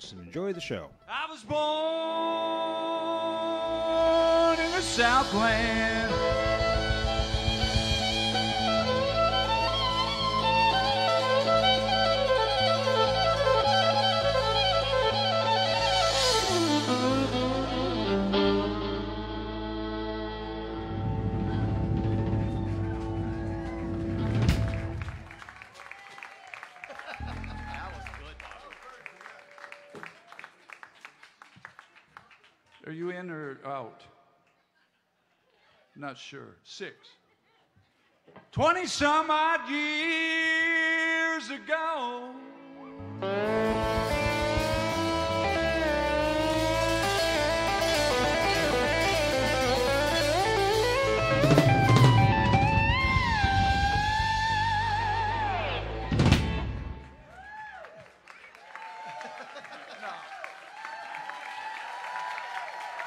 Enjoy the show. I was born in the Southland. Are you in or out? Not sure. 6. 20 some odd years ago.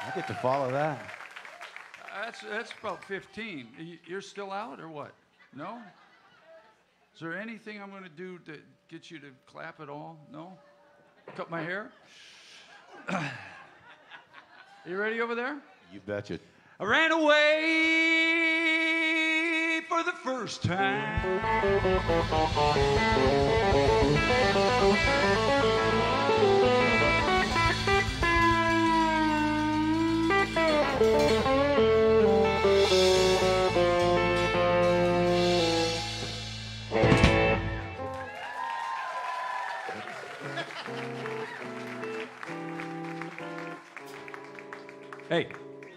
I get to follow that. That's about 15. You're still out or what? No? Is there anything I'm going to do to get you to clap at all? No? Cut my hair? You ready over there? You betcha. I ran away for the first time.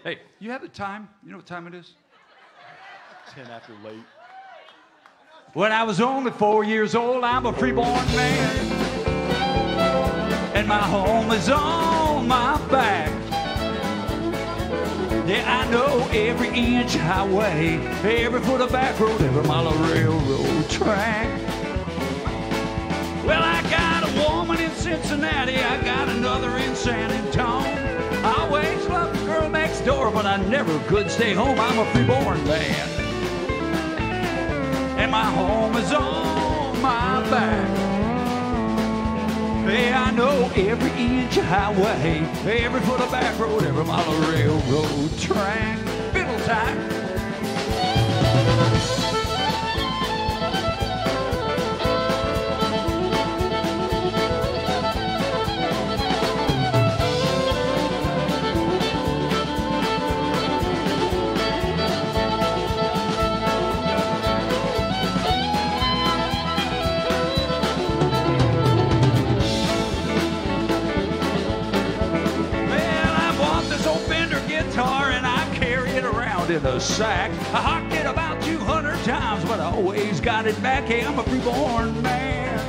Hey, you have the time? You know what time it is? 10 after late. When I was only 4 years old, I'm a freeborn man. And my home is on my back. Yeah, I know every inch highway, every foot of back road, every mile of railroad track. Well, I got a woman in Cincinnati, I got another in San Antonio. I always loved the girl next door, but I never could stay home. I'm a freeborn man. And my home is on my back. Hey, I know every inch of highway, every foot of back road, every mile of railroad track. Fiddle time. In a sack. I hocked it about 200 times, but I always got it back. Hey, I'm a freeborn man.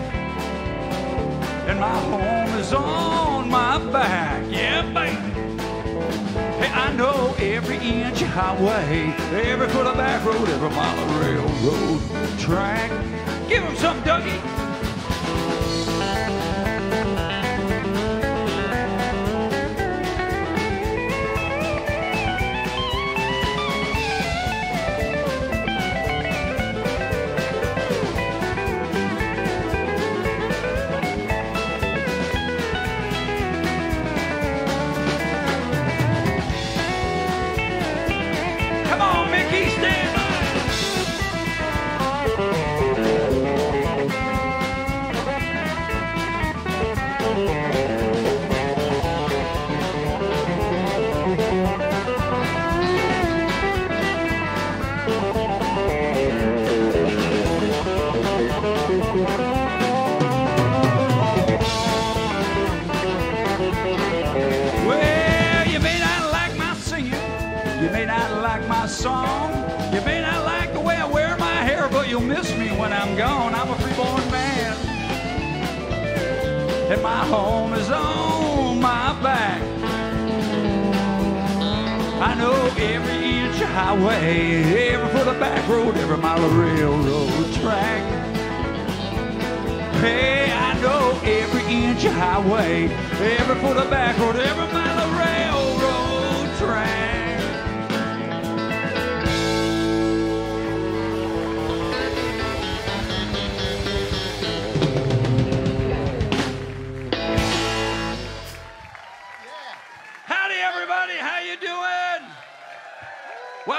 And my home is on my back. Yeah, baby. Hey, I know every inch of highway, every foot of back road, every mile of railroad track. Give him some, Dougie. Song. You may not like the way I wear my hair, but you'll miss me when I'm gone. I'm a freeborn man. And my home is on my back. I know every inch of highway, every foot of back road, every mile of railroad track. Hey, I know every inch of highway, every foot of back road, every mile of railroad track.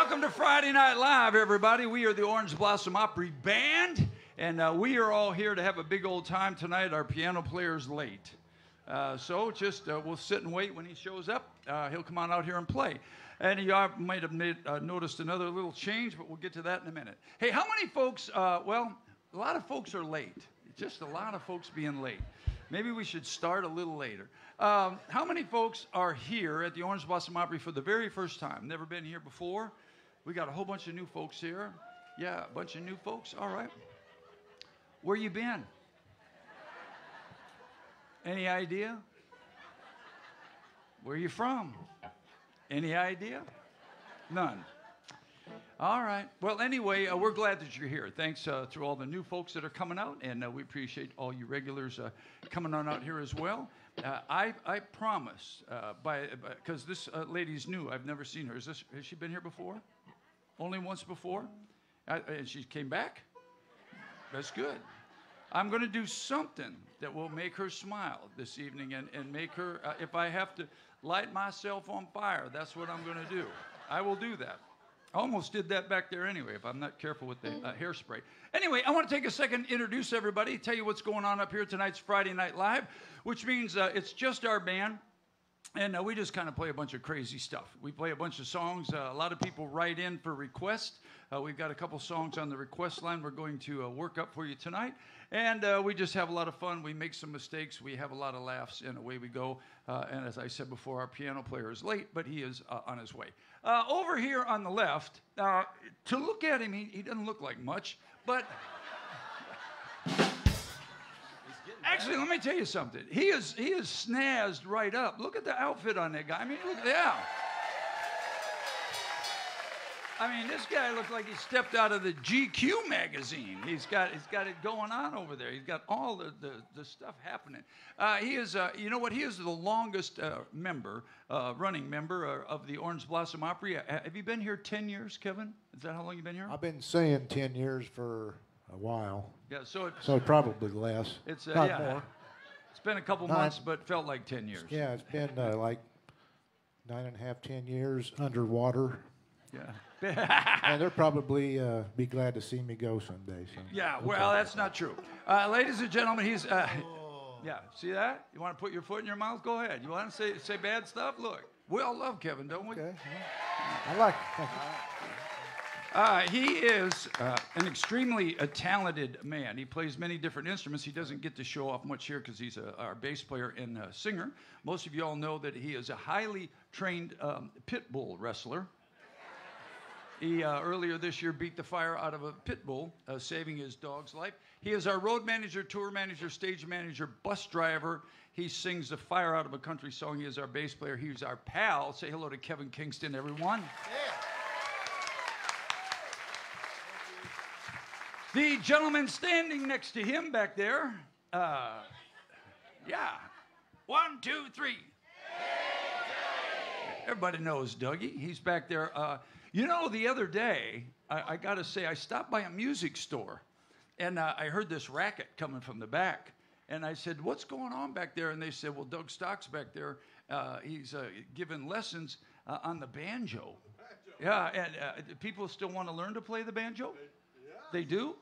Welcome to Friday Night Live, everybody. We are the Orange Blossom Opry Band, and we are all here to have a big old time tonight. Our piano player's late. So just we'll sit and wait when he shows up. He'll come on out here and play. And you might have noticed another little change, but we'll get to that in a minute. Hey, how many folks, well, a lot of folks are late. Just a lot of folks being late. Maybe we should start a little later. How many folks are here at the Orange Blossom Opry for the very first time? Never been here before? We got a whole bunch of new folks here. Yeah, a bunch of new folks. All right. Where you been? Any idea? Where you from? Any idea? None. All right. Well, anyway, we're glad that you're here. Thanks to all the new folks that are coming out, and we appreciate all you regulars coming on out here as well. I promise, because this lady's new. I've never seen her. Has she been here before? Only once before? And she came back? That's good. I'm going to do something that will make her smile this evening and make her, if I have to light myself on fire, that's what I'm going to do. I will do that. I almost did that back there anyway, if I'm not careful with the hairspray. Anyway, I want to take a second to introduce everybody, tell you what's going on up here. Tonight's Friday Night Live, which means it's just our band. And we just kind of play a bunch of crazy stuff. We play a bunch of songs. A lot of people write in for requests. We've got a couple songs on the request line we're going to work up for you tonight. And we just have a lot of fun. We make some mistakes. We have a lot of laughs, and away we go. And as I said before, our piano player is late, but he is on his way. Over here on the left, to look at him, he doesn't look like much, but... Actually, let me tell you something. He is snazzed right up. Look at the outfit on that guy. I mean, look, yeah. I mean, this guy looks like he stepped out of the GQ magazine. He's got it going on over there. He's got all the stuff happening. He is, you know what? He is the longest running member of the Orange Blossom Opry. Have you been here 10 years, Kevin? Is that how long you've been here? I've been saying 10 years for a while. Yeah, so probably less. It's not yeah, more. It's been a couple months, but felt like 10 years. Yeah, it's been like 9.5, 10 years underwater. Yeah. And they'll probably be glad to see me go someday. So. Yeah, well, that's not true. Ladies and gentlemen, he's... yeah, see that? You want to put your foot in your mouth? Go ahead. You want to say bad stuff? Look, we all love Kevin, don't we? Okay. I like it. He is an extremely talented man. He plays many different instruments. He doesn't get to show off much here because he's our bass player and singer. Most of you all know that he is a highly trained pit bull wrestler. He earlier this year beat the fire out of a pit bull, saving his dog's life. He is our road manager, tour manager, stage manager, bus driver. He sings the fire out of a country song. He is our bass player. He's our pal. Say hello to Kevin Kingston, everyone. Yeah. The gentleman standing next to him back there, yeah, 1, 2, 3. Everybody knows Dougie. He's back there. You know, the other day, I got to say, I stopped by a music store, and I heard this racket coming from the back. And I said, what's going on back there? And they said, well, Doug Stock's back there. He's giving lessons on the banjo. Yeah, and people still want to learn to play the banjo? They do?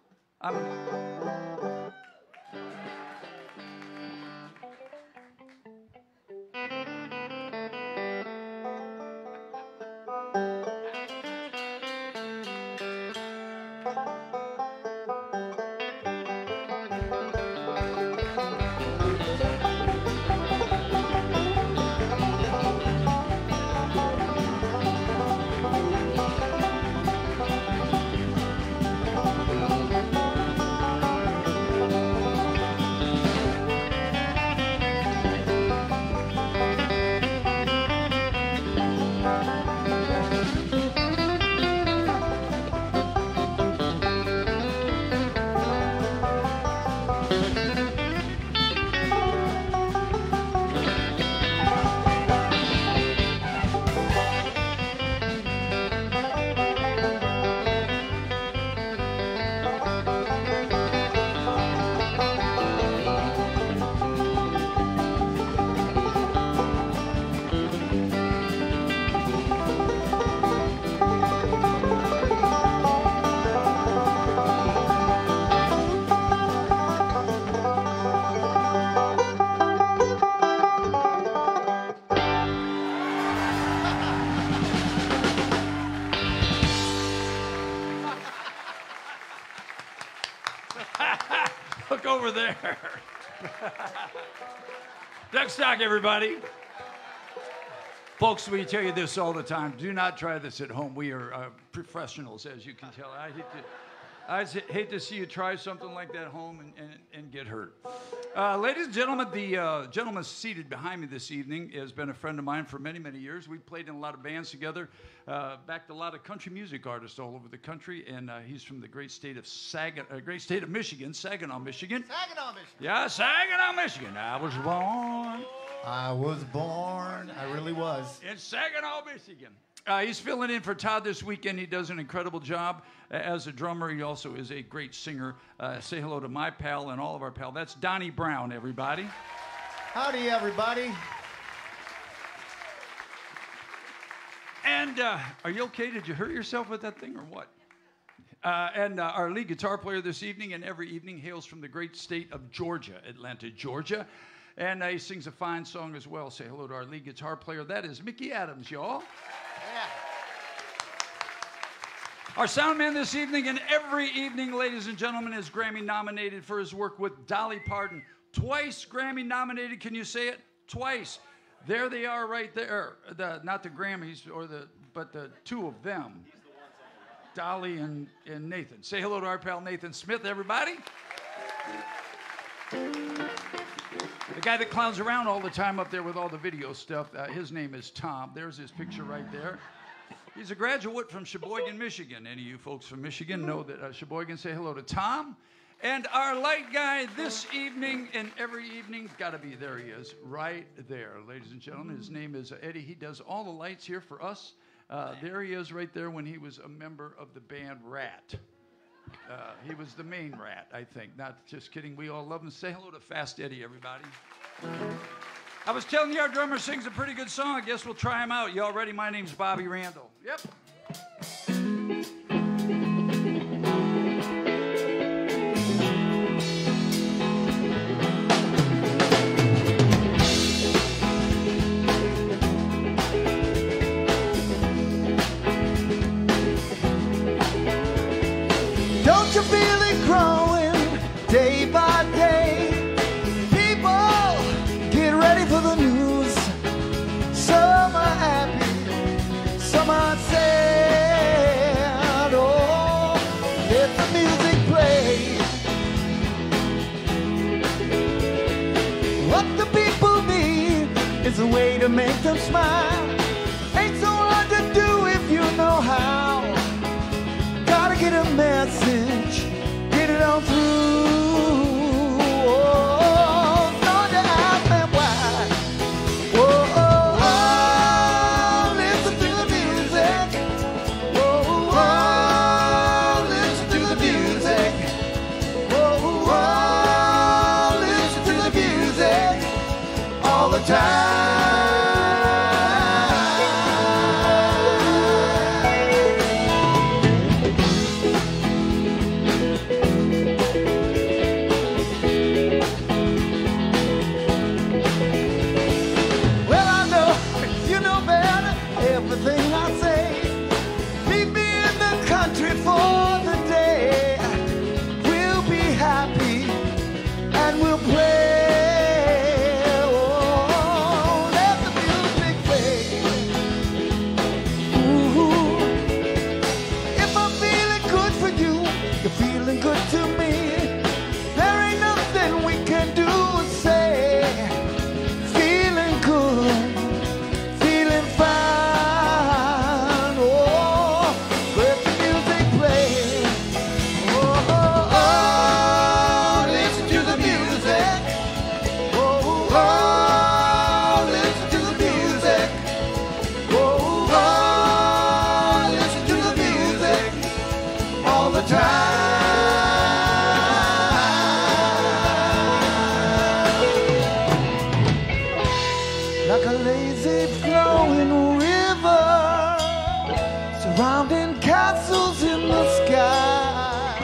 over there. Duck stock, everybody. Folks, we tell you this all the time. Do not try this at home. We are professionals, as you can tell. I hate to see you try something like that at home and get hurt. Ladies and gentlemen, the gentleman seated behind me this evening has been a friend of mine for many, many years. We've played in a lot of bands together, backed a lot of country music artists all over the country, and he's from the great state of Michigan, Saginaw, Michigan. Saginaw, Michigan. Yeah, Saginaw, Michigan. I was born I really was. in Saginaw, Michigan. He's filling in for Todd this weekend. He does an incredible job as a drummer. He also is a great singer. Say hello to my pal and all of our pal. That's Donnie Brown, everybody. Howdy, everybody. And are you okay? Did you hurt yourself with that thing or what? And our lead guitar player this evening and every evening hails from the great state of Georgia, Atlanta, Georgia. And he sings a fine song as well. Say hello to our lead guitar player. That is Mickey Adams, y'all. Yeah. Our sound man this evening and every evening, ladies and gentlemen, is Grammy nominated for his work with Dolly Parton. Twice Grammy nominated. Can you say it? Twice. There they are right there. Not the Grammys, but the two of them. Dolly and Nathan. Say hello to our pal Nathan Smith, everybody. The guy that clowns around all the time up there with all the video stuff, his name is Tom. There's his picture right there. He's a graduate from Sheboygan, Michigan. Any of you folks from Michigan know that Sheboygan. Say hello to Tom. And our light guy this evening and every evening, gotta be, there he is, right there, ladies and gentlemen. His name is Eddie. He does all the lights here for us. There he is right there when he was a member of the band Rat. He was the main Rat, I think. Not just kidding. We all love him. Say hello to Fast Eddie, everybody. I was telling you our drummer sings a pretty good song. I guess we'll try him out. Y'all ready? My name's Bobby Randall. Yep. Don't you feel it growing day by day? People get ready for the news. Some are happy, some are sad. Oh, let the music play. What the people need is a way to make them smile. Ain't so hard to do if you know how. Gotta get a message, get it on through. Oh, don't you ask me why? Oh, oh, oh, listen to the music. Oh, oh, listen to the music. Oh, oh, listen to the music all the time. Everything I say, meet me in the country for the day. We'll be happy and we'll play. Oh, let the music play. Ooh, if I'm feeling good for you, you're feeling good to me. There ain't nothing we can do or say. Feeling good, feeling fine. Like a lazy flowing river, surrounding castles in the sky,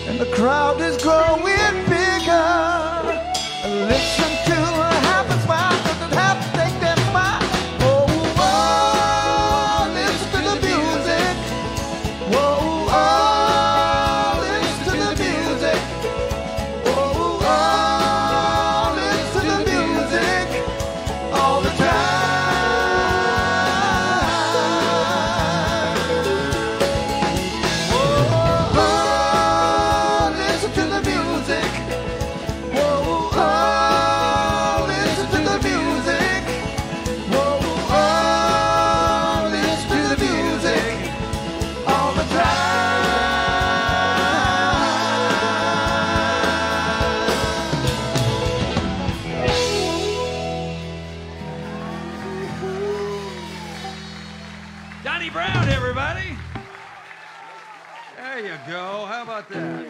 and the crowd is growing bigger. Listen to a happy smile, doesn't have to take that smile. Oh, oh, listen to the music. Oh, oh, listen to the music Johnny Brown, everybody. There you go. How about that?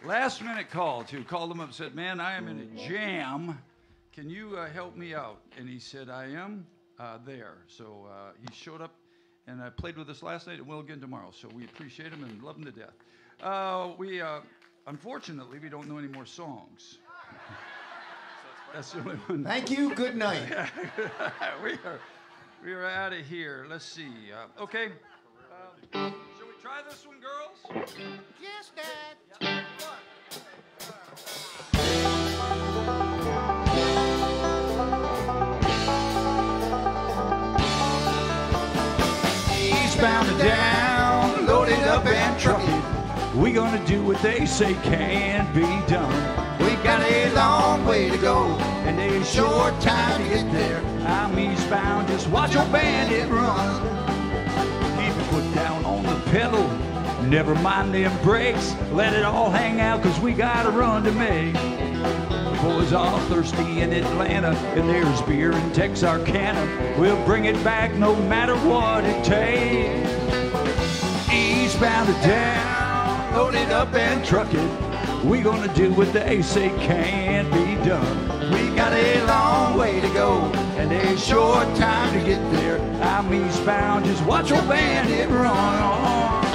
Last minute call, too. Called him up and said, man, I am in a jam. Can you help me out? And he said, I am there. So he showed up and played with us last night and will again tomorrow. So we appreciate him and love him to death. Unfortunately, we don't know any more songs. That's the only one. Thank you. Good night. we are out of here. Let's see. Okay. Shall we try this one, girls? Yes, Dad. Eastbound and down, loaded up and trucking. We gonna do what they say can be done. We got a long way to go and a short time to get there. I'm eastbound, just watch your bandit run. Keep your foot down on the pedal, never mind them brakes. Let it all hang out, cause we got a run to make. The boys are thirsty in Atlanta, and there's beer in Texarkana. We'll bring it back no matter what it takes. Eastbound and down, loaded up and trucking. We gonna do what they say can't be done. We got a long way to go and a short time to get there. I'm eastbound, just watch your bandit run.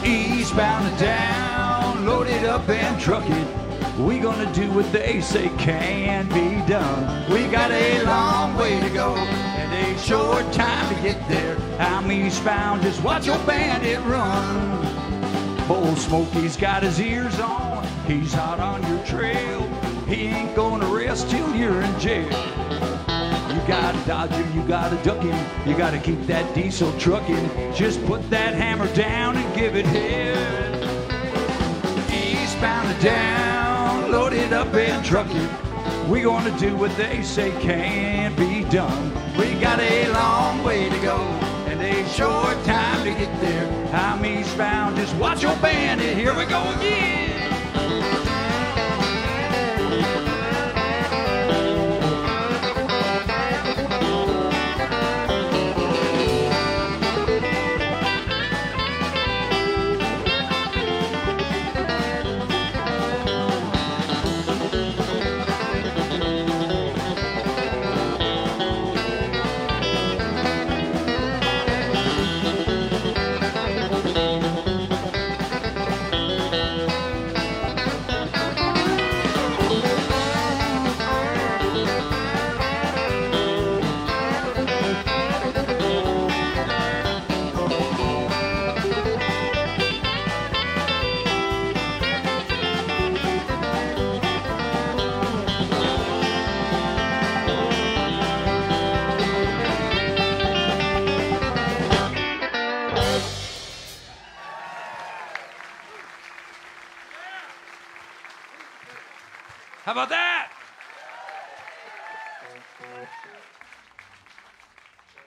Eastbound and down, loaded up and trucking. We gonna do what they say can be done. We got a long way to go and a short time to get there. I'm eastbound, just watch your bandit run. Old Smokey's got his ears on, he's hot on your trail. He ain't gonna rest till you're in jail. You gotta dodge him, you gotta duck him, you gotta keep that diesel trucking. Just put that hammer down and give it head. Eastbound and down, loaded up and trucking. We gonna do what they say can't be done. We got a long way to go and a short time to get there. I'm eastbound, just watch your bandit. Here we go again. How about that?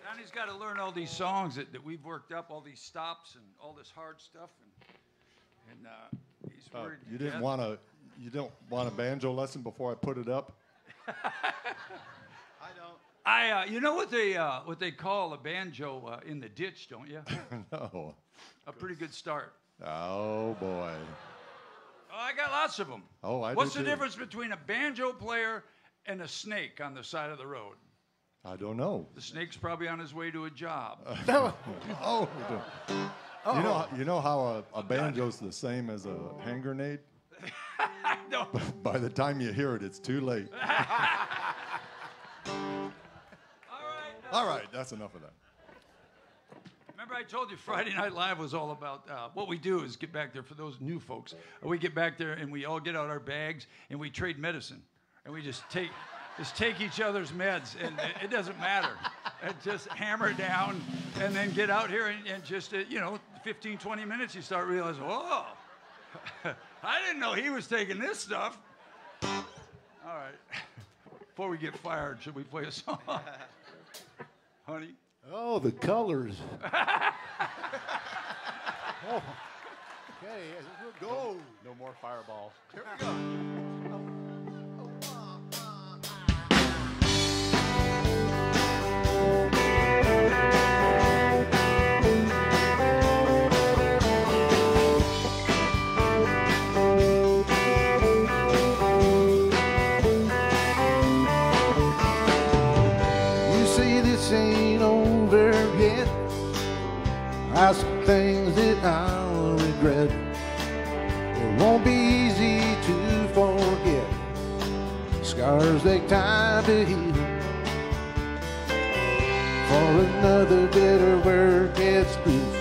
Donnie's got to learn all these songs that we've worked up, all these stops and all this hard stuff, and he's worried. You didn't want a banjo lesson before I put it up? You know what they call a banjo in the ditch, don't you? No. A pretty good start. Oh boy. Oh, I got lots of them. Oh, I do What's the too. difference between a banjo player and a snake on the side of the road? I don't know. The snake's probably on his way to a job. Oh. You know how a banjo's the same as a hand grenade? No. By the time you hear it, it's too late. All right, that's enough of that. Remember I told you Friday Night Live was all about, what we do is get back there for those new folks. We get back there and we all get out our bags and we trade medicine. And we just take each other's meds and it doesn't matter. And just hammer down and then get out here and just, 15, 20 minutes you start realizing, whoa, I didn't know he was taking this stuff. All right. Before we get fired, should we play a song? Honey? Oh, the colors. Oh. Okay, we'll go. No more fireballs. Here we go. You say this ain't over yet. I some things that I'll regret. It won't be easy to forget. Scars take time to heal. For another bitter word gets loose.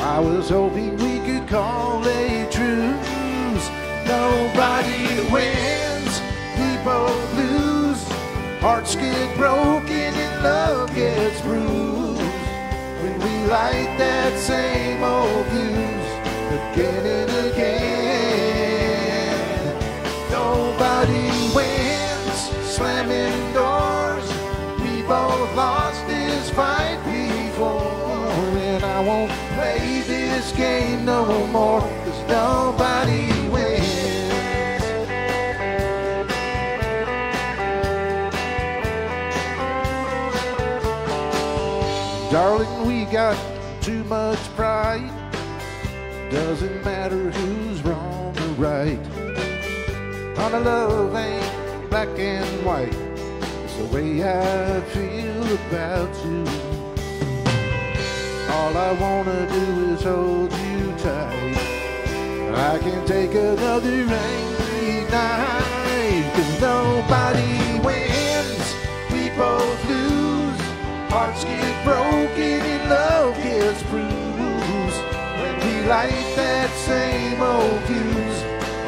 I was hoping we could call a truce. Nobody wins, we both lose. Hearts get broken and love gets bruised. When we light that same old fuse again and again. Nobody wins, slamming doors. We both lost this fight before. And I won't play this game no more, 'cause nobody wins. Darling, we got too much pride. Doesn't matter who's wrong or right. Honey, love ain't black and white. It's the way I feel about you. All I wanna do is hold you tight. I can take another angry night. 'Cause nobody wins, we both lose. Hearts get broken and love gets bruised. When we light that same old fuse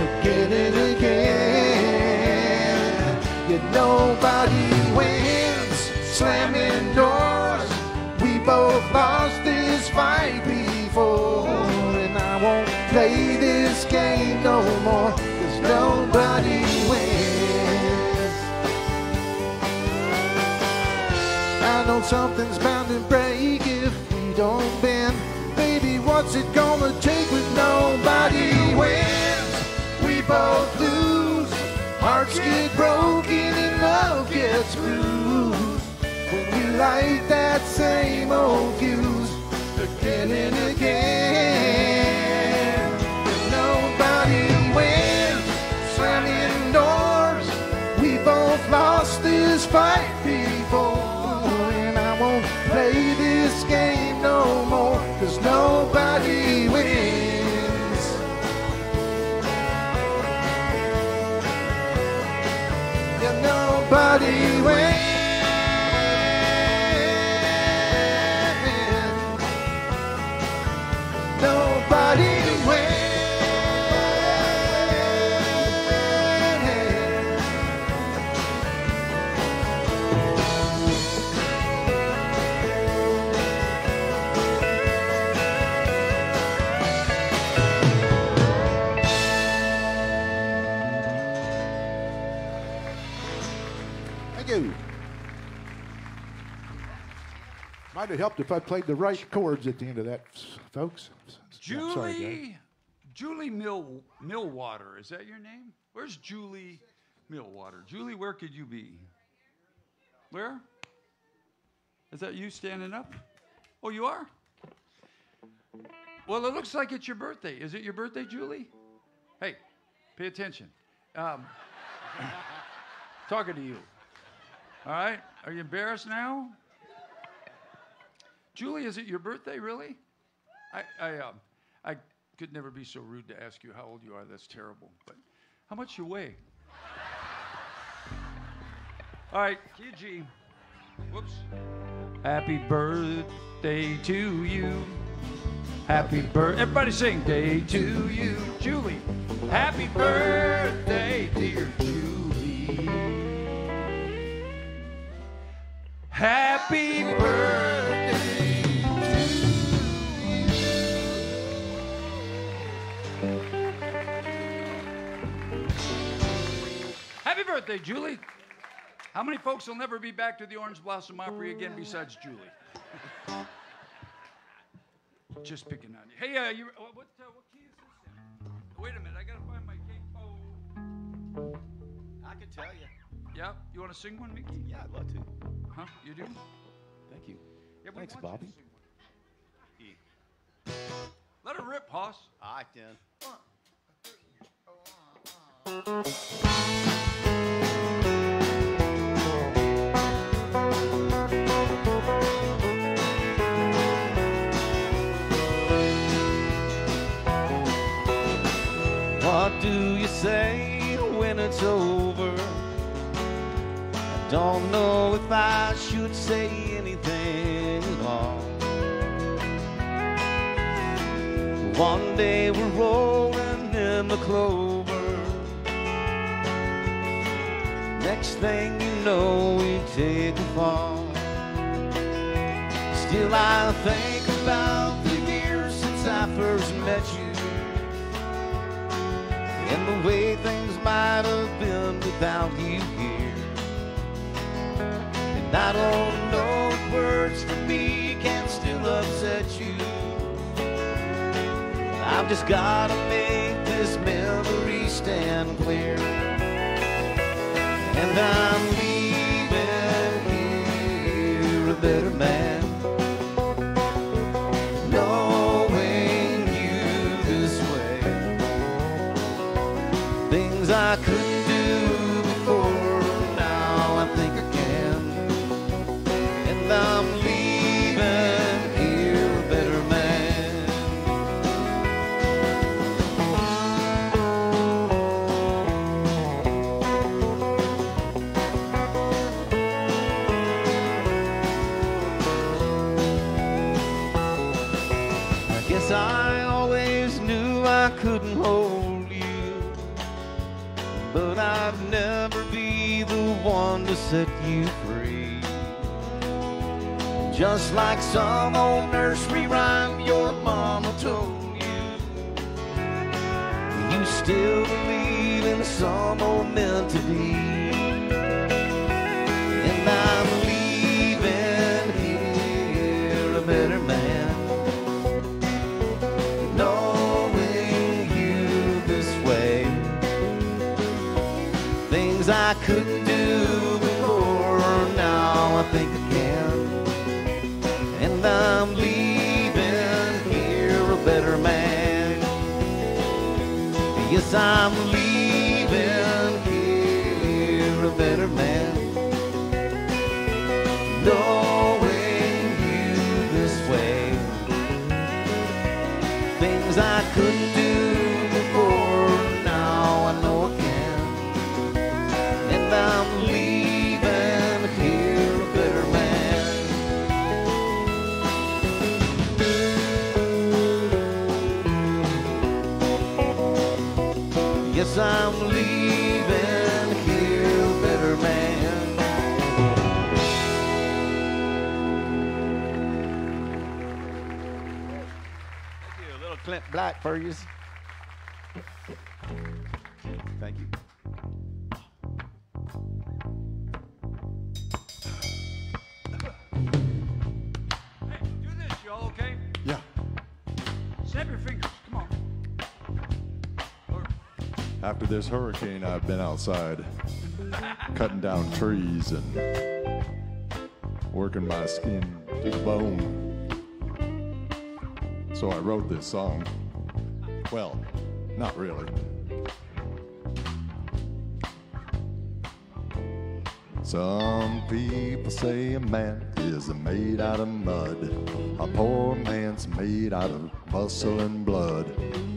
again and again. Yet nobody wins, slamming doors. We both lost this fight before. And I won't play this game no more, 'cause nobody wins. I know something's bound to break if we don't bend. Baby, what's it gonna take when nobody wins? We both lose. Hearts get broken and love gets bruised. When we light that same old fuse again and again. Nobody wins, slamming doors. We both lost this fight before. Play this game no more, 'cause nobody wins. Yeah, nobody wins. Nobody wins. Might have helped if I played the right chords at the end of that, folks. I'm sorry, Gary. Julie Millwater, is that your name? Where's Julie Millwater? Julie, where could you be? Where? Is that you standing up? Oh, you are? Well, it looks like it's your birthday. Is it your birthday, Julie? Hey, pay attention. Talking to you. All right? Are you embarrassed now? Julie, is it your birthday, really? I could never be so rude to ask you how old you are. That's terrible. But how much you weigh? All right, key G. Whoops. Happy birthday to you. Happy birthday. Everybody sing. Day to you, Julie. Happy birthday, dear Julie. Happy birthday to you. Happy birthday, Julie. How many folks will never be back to the Orange Blossom Opry again besides Julie? Just picking on you. Hey, what key is this in? Wait a minute, I gotta find my key. Oh. I can tell you. Yeah, you want to sing one, Mickey? Yeah, I'd love to. Huh? You do? Thank you. Yeah, we Thanks, want you to Bobby. sing one. Let her rip, Hoss. All right, then. What do you say when it's over? I don't know if I should say anything at all. One day we're rolling in the clover. Next thing you know, we take a fall. Still I think about the years since I first met you, and the way things might have been without you here. And I don't know if words from me can still upset you. I've just gotta make this memory stand clear. And I'm leaving here a better man, knowing you this way. Things I couldn't do before, now I think I can. And I'm leaving here a better man. I guess I always knew I couldn't hold you, but I'd never be the one to set you free. Just like some old nursery rhyme your mama told you, you still believe in some old meant to be. And I'm leaving here a better man, knowing you this way. Things I couldn't do before, now I think I can. And I'm leaving here a better man. Yes, I'm leaving here a better man, knowing you this way. Things I couldn't do before, now I know I can. And I'm leaving here a better man. Yes, I'm leaving here a better man. Thank you. A little Clint Black for you. Thank you. Hey, do this, y'all, okay? Yeah. Snap your fingers. Come on. Or, After this hurricane, I've been outside cutting down trees and working my skin to the bone. So I wrote this song. Well, not really. Some people say a man is made out of mud. A poor man's made out of muscle and blood.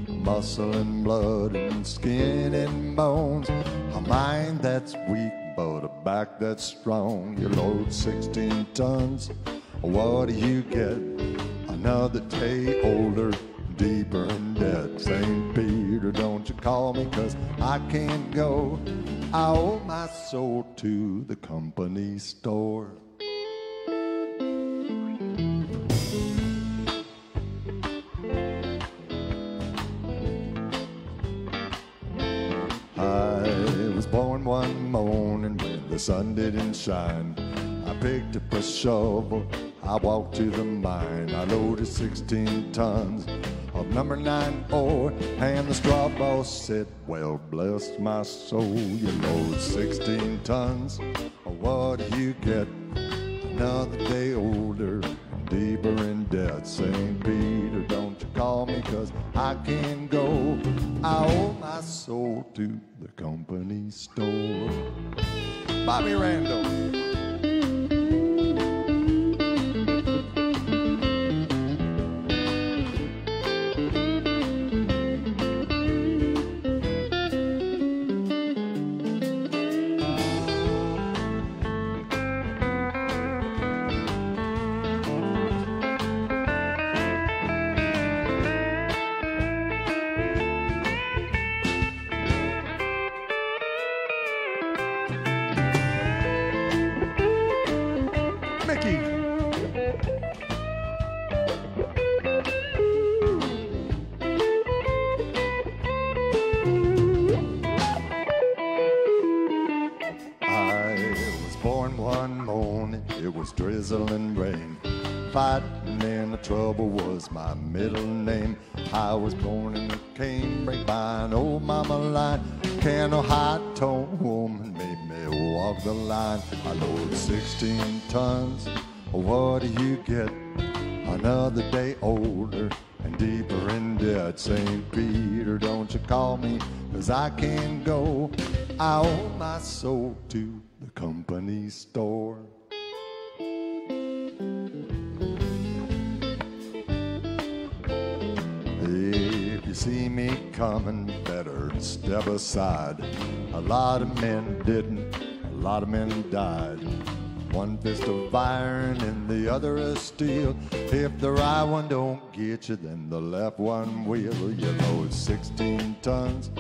Muscle and blood and skin and bones. A mind that's weak but a back that's strong. You load 16 tons, what do you get? Another day older, deeper in debt. St. Peter, don't you call me, 'cause I can't go. I owe my soul to the company store. I was born one morning when the sun didn't shine. I picked up a shovel, I walked to the mine. I loaded 16 tons of number 9 ore, and the straw boss said, well, bless my soul, you load 16 tons, what do you get? Another day older, deeper in debt. St. Peter, don't you call me, 'cause I can't go. I owe my soul to the company store. Bobby Randall. Drizzling rain, fighting in the trouble was my middle name. I was born in a canebrake by an old mama line. Can no high-tone woman made me walk the line. I load 16 tons, what do you get? Another day older and deeper in debt. St. Peter, don't you call me, 'cause I can't go. I owe my soul to the company store. If you see me coming, better step aside. A lot of men didn't, a lot of men died. One fist of iron and the other of steel. If the right one don't get you, then the left one will. You load 16 tons,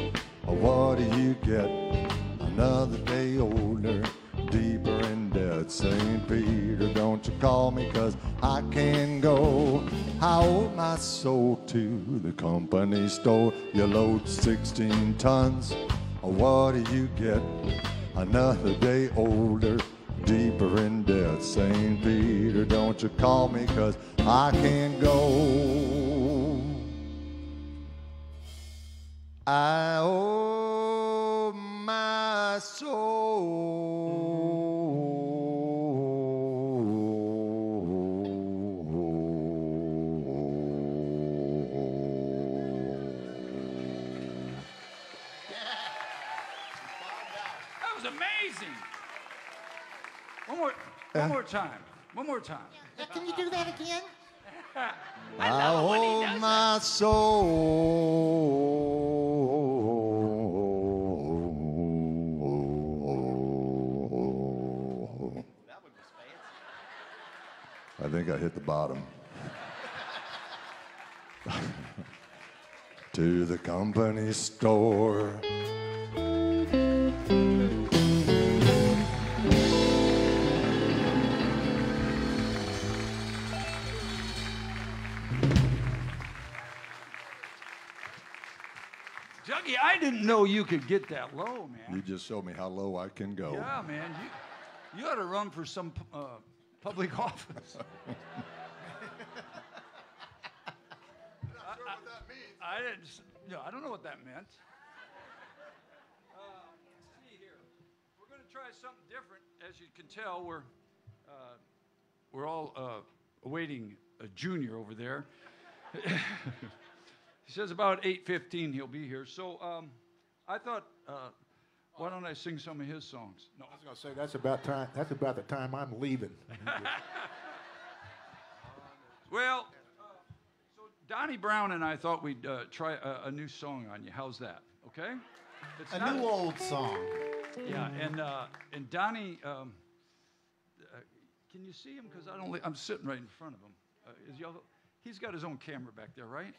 what do you get? Another day older, deeper in debt. St. Peter, don't you call me, 'cause I can't go. I owe my soul to the company store. You load 16 tons, what do you get? Another day older, deeper in debt. St. Peter, don't you call me, 'cause I can't go. I owe my soul. That was amazing. One more time. One more time. Can you do that again? I owe my soul. That one was fancy. I think I hit the bottom. To the company store. Juggy, I didn't know you could get that low, man. You just showed me how low I can go. Yeah, man. You ought to run for some public office. I didn't. I don't know what that meant. Let's see here. We're going to try something different. As you can tell, we're all awaiting a junior over there. He says about 8:15 he'll be here. So I thought, why don't I sing some of his songs? No, I was going to say that's about time. That's about the time I'm leaving. Well, so Donnie Brown and I thought we'd try a new song on you. How's that? Okay? It's A new old song. Yeah, and Donnie, can you see him? Because I'm sitting right in front of him. He's got his own camera back there, right?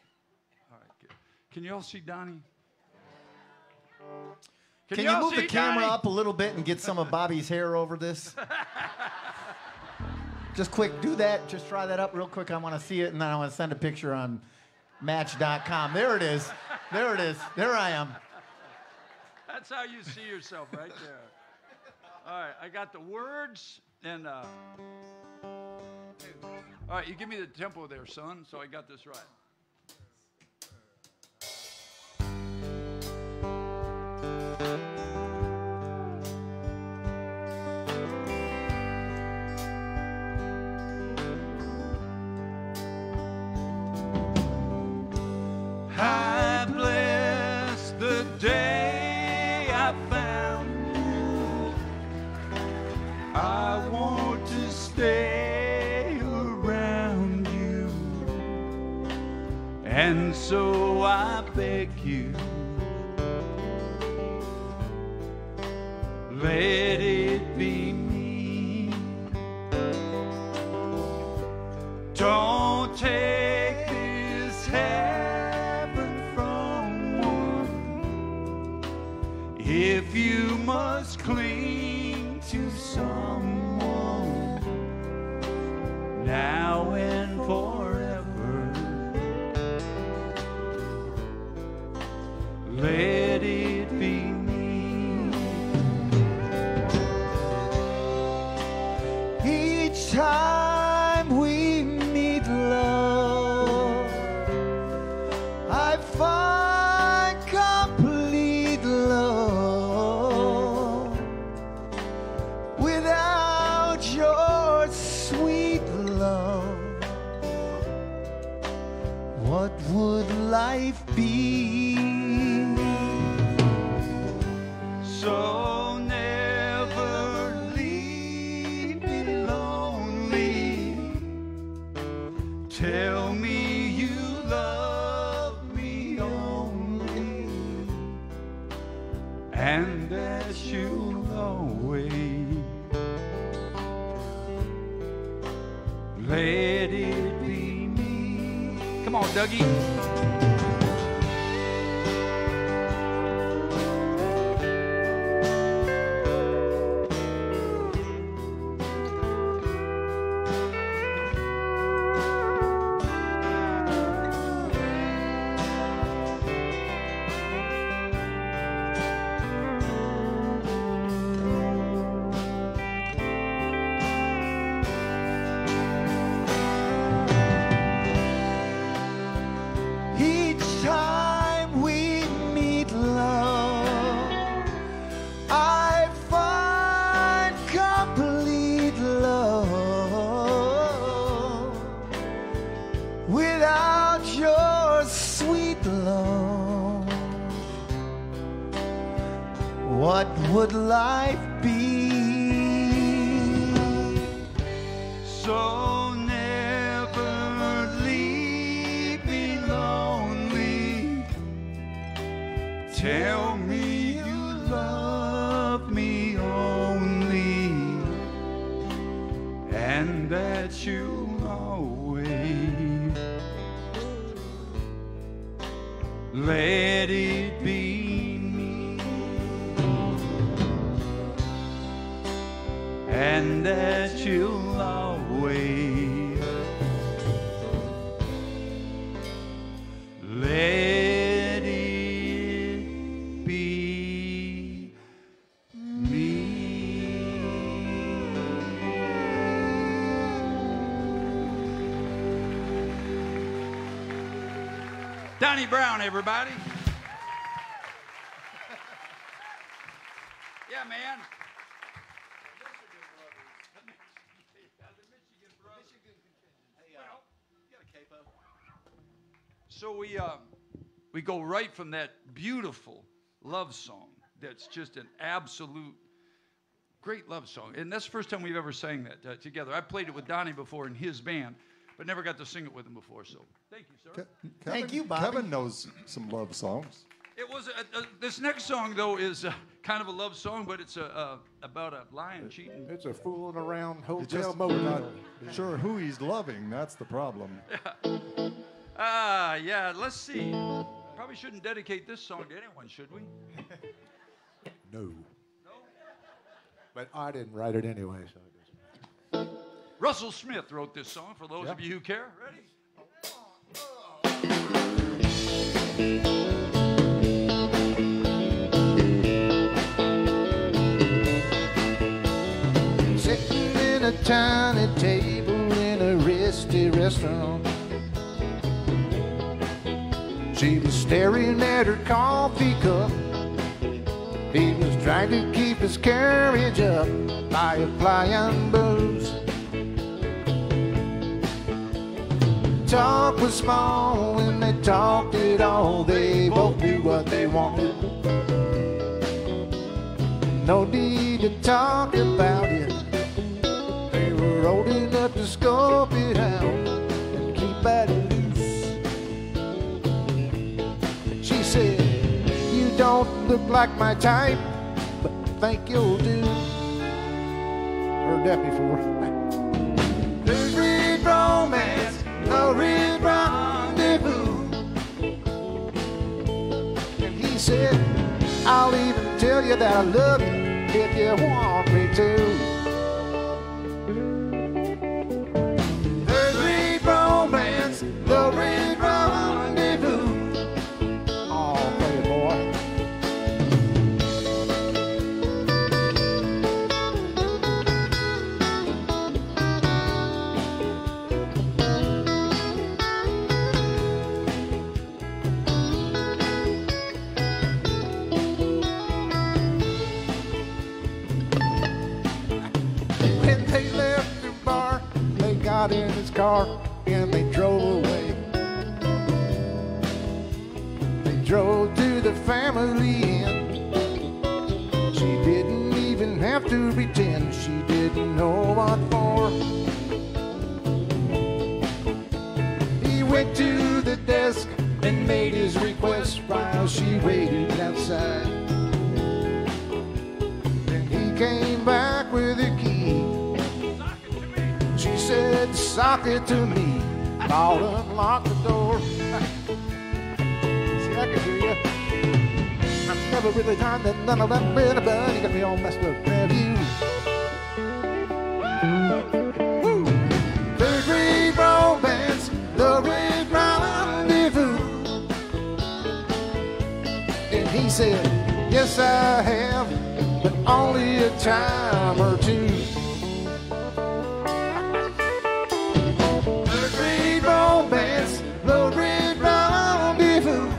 All right, good. Can you all see Donnie? Can you move the camera up a little bit and get some of Bobby's hair over this? Just quick, do that. Just try that up real quick. I want to see it, and then I want to send a picture on Match.com. There it is. There it is. There I am. That's how you see yourself right there. All right, I got the words, and all right, you give me the tempo there, son, so I got this right. I bless the day I found you. I want to stay around you, and so I beg you, let it be me. Don't take this heaven from one if you must cling to someone now and forever. Let it be me. Each time we meet, love, I find complete love. Without your sweet love, what would life be? So never leave me lonely. Tell me you love me only, and that you'll always let it be me. Come on, Dougie. Each time we meet, love, I find complete love. Without your sweet love, what would life be? So never leave me lonely. Tell me you love me only, and that you'll always let it be me, and that you'll always let it be me. Donnie Brown, everybody. Yeah, man. So we go right from that beautiful love song that's just an absolute great love song. And that's the first time we've ever sang that together. I played it with Donnie before in his band, but never got to sing it with him before. So thank you, sir. Thank you, Bobby. Kevin knows some love songs. It was this next song though is kind of a love song, but it's about a lion cheating. It's a fooling around hotel just- motor. Not sure who he's loving. That's the problem. Yeah. Let's see. Probably shouldn't dedicate this song to anyone, should we? No. But I didn't write it anyway, so it doesn't. Russell Smith wrote this song. For those of you who care, ready? Sitting in a tiny table in a risky restaurant. She was staring at her coffee cup. He was trying to keep his courage up by applying booze. Talk was small when they talked it all. They both knew what they wanted. No need to talk about it. They were old enough to scope it out and keep at it loose. She said, "You don't look like my type, but I think you'll do." Heard that before. The red romance, the red rendezvous. And he said, "I'll even tell you that I love you if you want me to." The red romance, the red rendezvous. Oh, play it, boy. When they left the bar, they got in his car and they drove away. They drove to the family inn. She didn't even have to pretend she didn't know what for. He went to the desk and made his request while she waited outside. Then he came back with a key. She said, "Sock it to me." I'll unlock the door. See, I can hear you. I've never really done that. None of that been about. You got me all messed up. Have you? Woo! The great romance, the red rendezvous. And he said, "Yes, I have, but only a time or two." The red romance, the red rendezvous.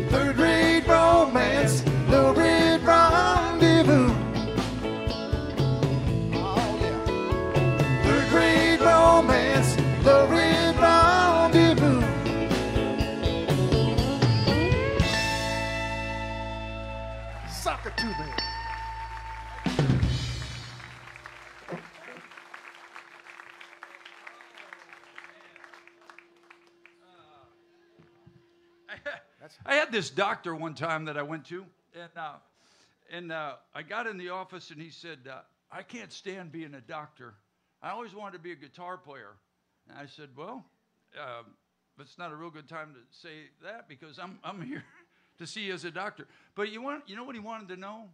The red romance, the red rendezvous. Oh yeah. The red romance, the red rendezvous. Suck it to me. I had this doctor one time that I went to, and I got in the office, and he said, "I can't stand being a doctor. I always wanted to be a guitar player." And I said, "Well, it's not a real good time to say that because I'm here to see you as a doctor." But you know what he wanted to know?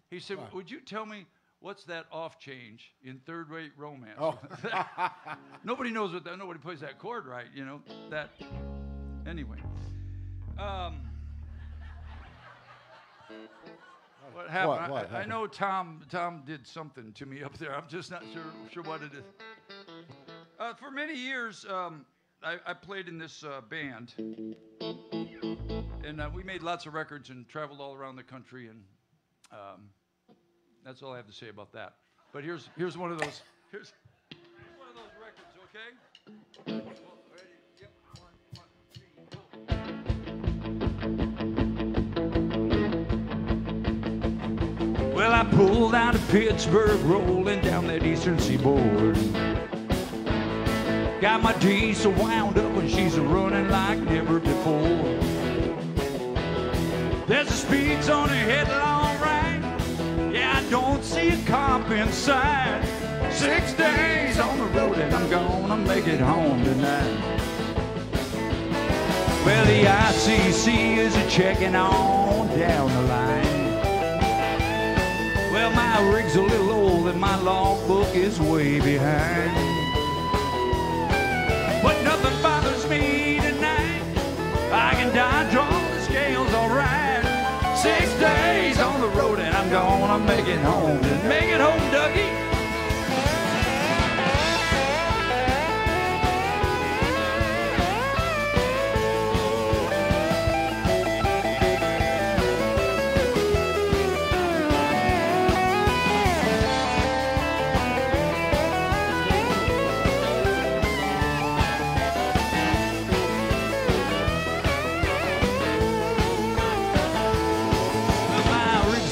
He said, "Would you tell me what's that off change in third-rate romance?" Oh. Nobody knows what that. Nobody plays that chord right. You know that. Anyway. What happened? What I happened? know Tom did something to me up there. I'm just not sure what it is. For many years, I played in this band, and we made lots of records and traveled all around the country, and that's all I have to say about that. But here's one of those. Here's one of those records, okay? Ready? Yep. 1, 2, go. Well, I pulled out of Pittsburgh, rolling down that eastern seaboard. Got my diesel wound up and she's running like never before. There's a speed zone ahead, long right. Yeah, I don't see a cop inside. 6 days on the road and I'm gonna make it home tonight. Well, the ICC is a-checking on down the line. Well, my rig's a little old and my logbook is way behind. But nothing bothers me tonight. I can dodge all the scales all right. 6 days on the road and I'm gonna make it home. Just make it home, Dougie.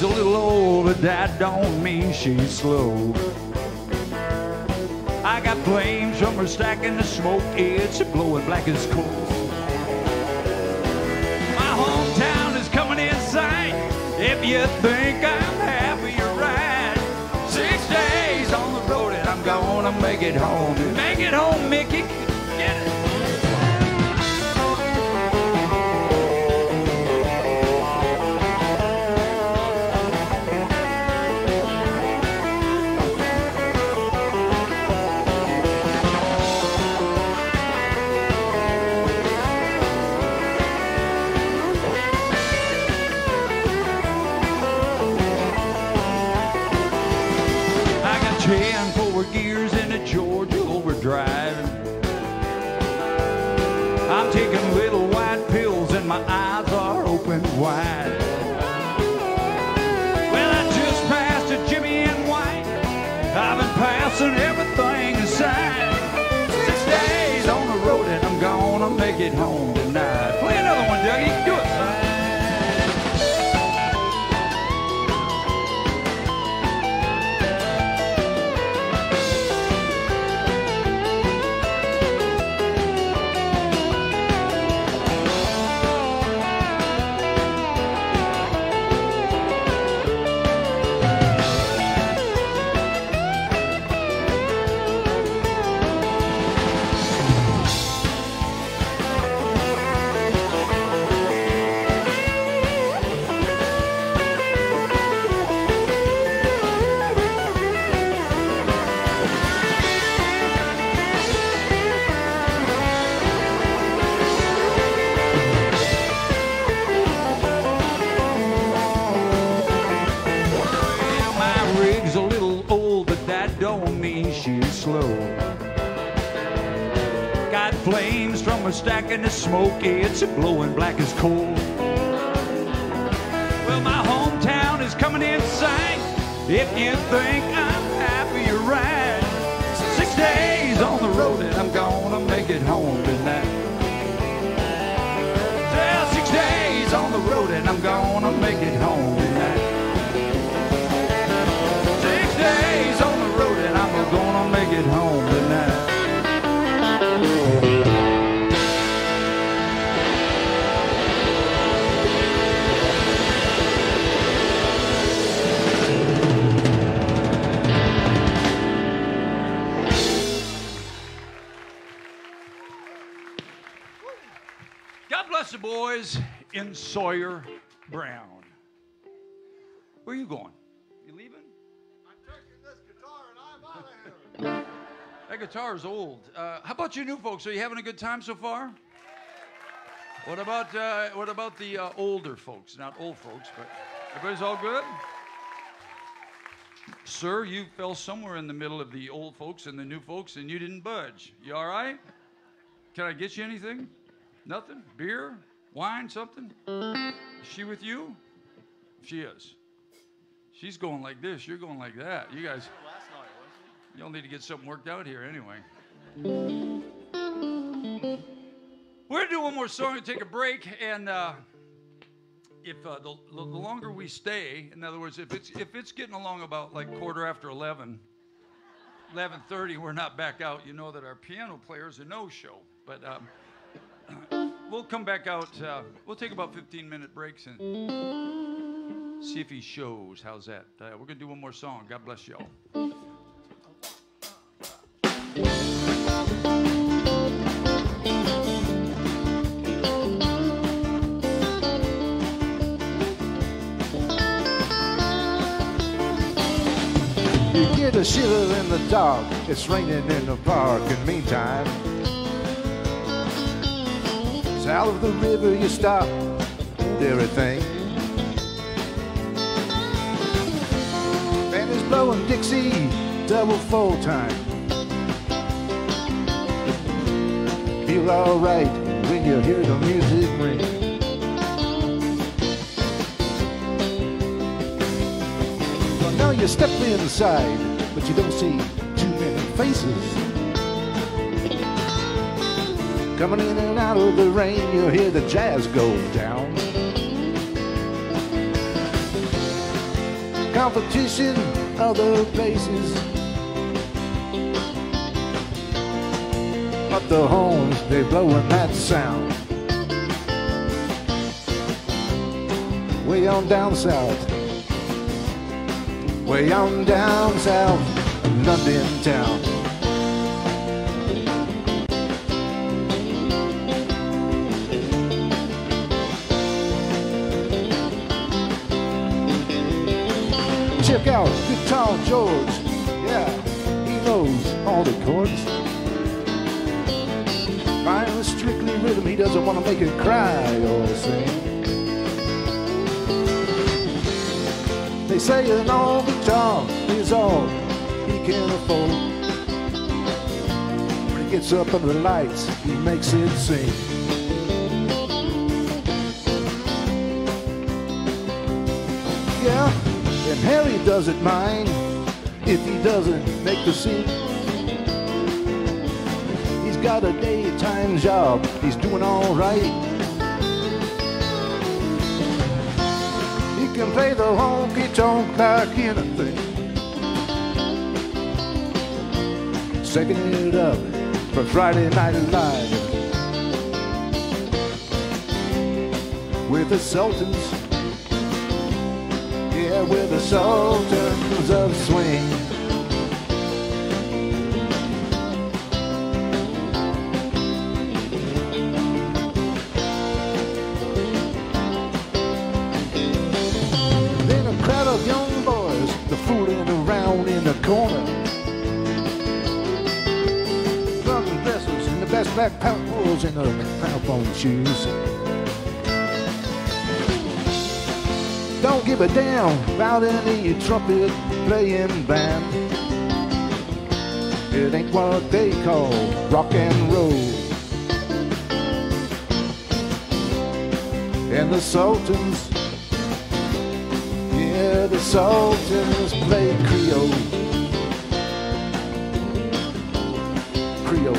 A little old, but that don't mean she's slow. I got flames from her stacking the smoke. It's glowing black as coal. My hometown is coming in sight. If you think I'm happy, you're right. 6 days on the road and I'm gonna make it home. Make it home, Mickey. Get it. Gears in a Georgia overdrive. I'm taking little white pills and my eyes are open wide. Well, I just passed a Jimmy and White. I've been passing everything aside. 6 days on the road and I'm gonna make it home tonight. Play another one, Dougie. Do it, son. Slow. Got flames from a stack in the smoke. It's glowing black as coal. Well, my hometown is coming in sight. If you think I'm happy, you're right. 6 days on the road and I'm gonna make it home tonight. Yeah, 6 days on the road and I'm gonna make it home tonight. 6 days on the road and I'm gonna make it home tonight. God bless the boys in Sawyer Brown. Where are you going? You leaving? That guitar is old. How about you new folks? Are you having a good time so far? What about the older folks? Not old folks, but everybody's all good? Sir, you fell somewhere in the middle of the old folks and the new folks, and you didn't budge. You all right? Can I get you anything? Nothing? Beer? Wine? Something? Is she with you? She is. She's going like this. You're going like that. You guys... You'll need to get something worked out here anyway. We're going to do one more song and take a break. And if the longer we stay, in other words, if it's getting along about like 11:15, 11:30, we're not back out, you know that our piano player is a no-show. But We'll come back out. We'll take about 15-minute breaks and see if he shows. How's that? We're going to do one more song. God bless y'all. You get a shiver in the dark. It's raining in the park. In the meantime, south of the river you stop and everything. Band is blowing Dixie, double full time. Feel alright when you hear the music ring. Well, now you step inside, but you don't see too many faces. Coming in and out of the rain, you hear the jazz go down. Competition, other places, but the horns, they blowing that sound. Way on down south, way on down south, London town. Check out Guitar George, yeah, he knows all the chords. Violin strictly rhythm, he doesn't want to make it cry or sing. They say an old guitar is all he can afford. When he gets up under the lights, he makes it sing. Yeah. And Harry doesn't mind if he doesn't make the scene. He's got a daytime job, he's doing all right. He can play the honky tonk like anything, second it up for Friday Night Live with the Sultans. Yeah, we're the Sultans of Swing. Then a crowd of young boys, they're fooling around in the corner. Drunken dressers in the best black pantaloons and the crampon shoes. Don't give a damn about any trumpet playing band. It ain't what they call rock and roll. And the Sultans, yeah, the Sultans play Creole. Creole.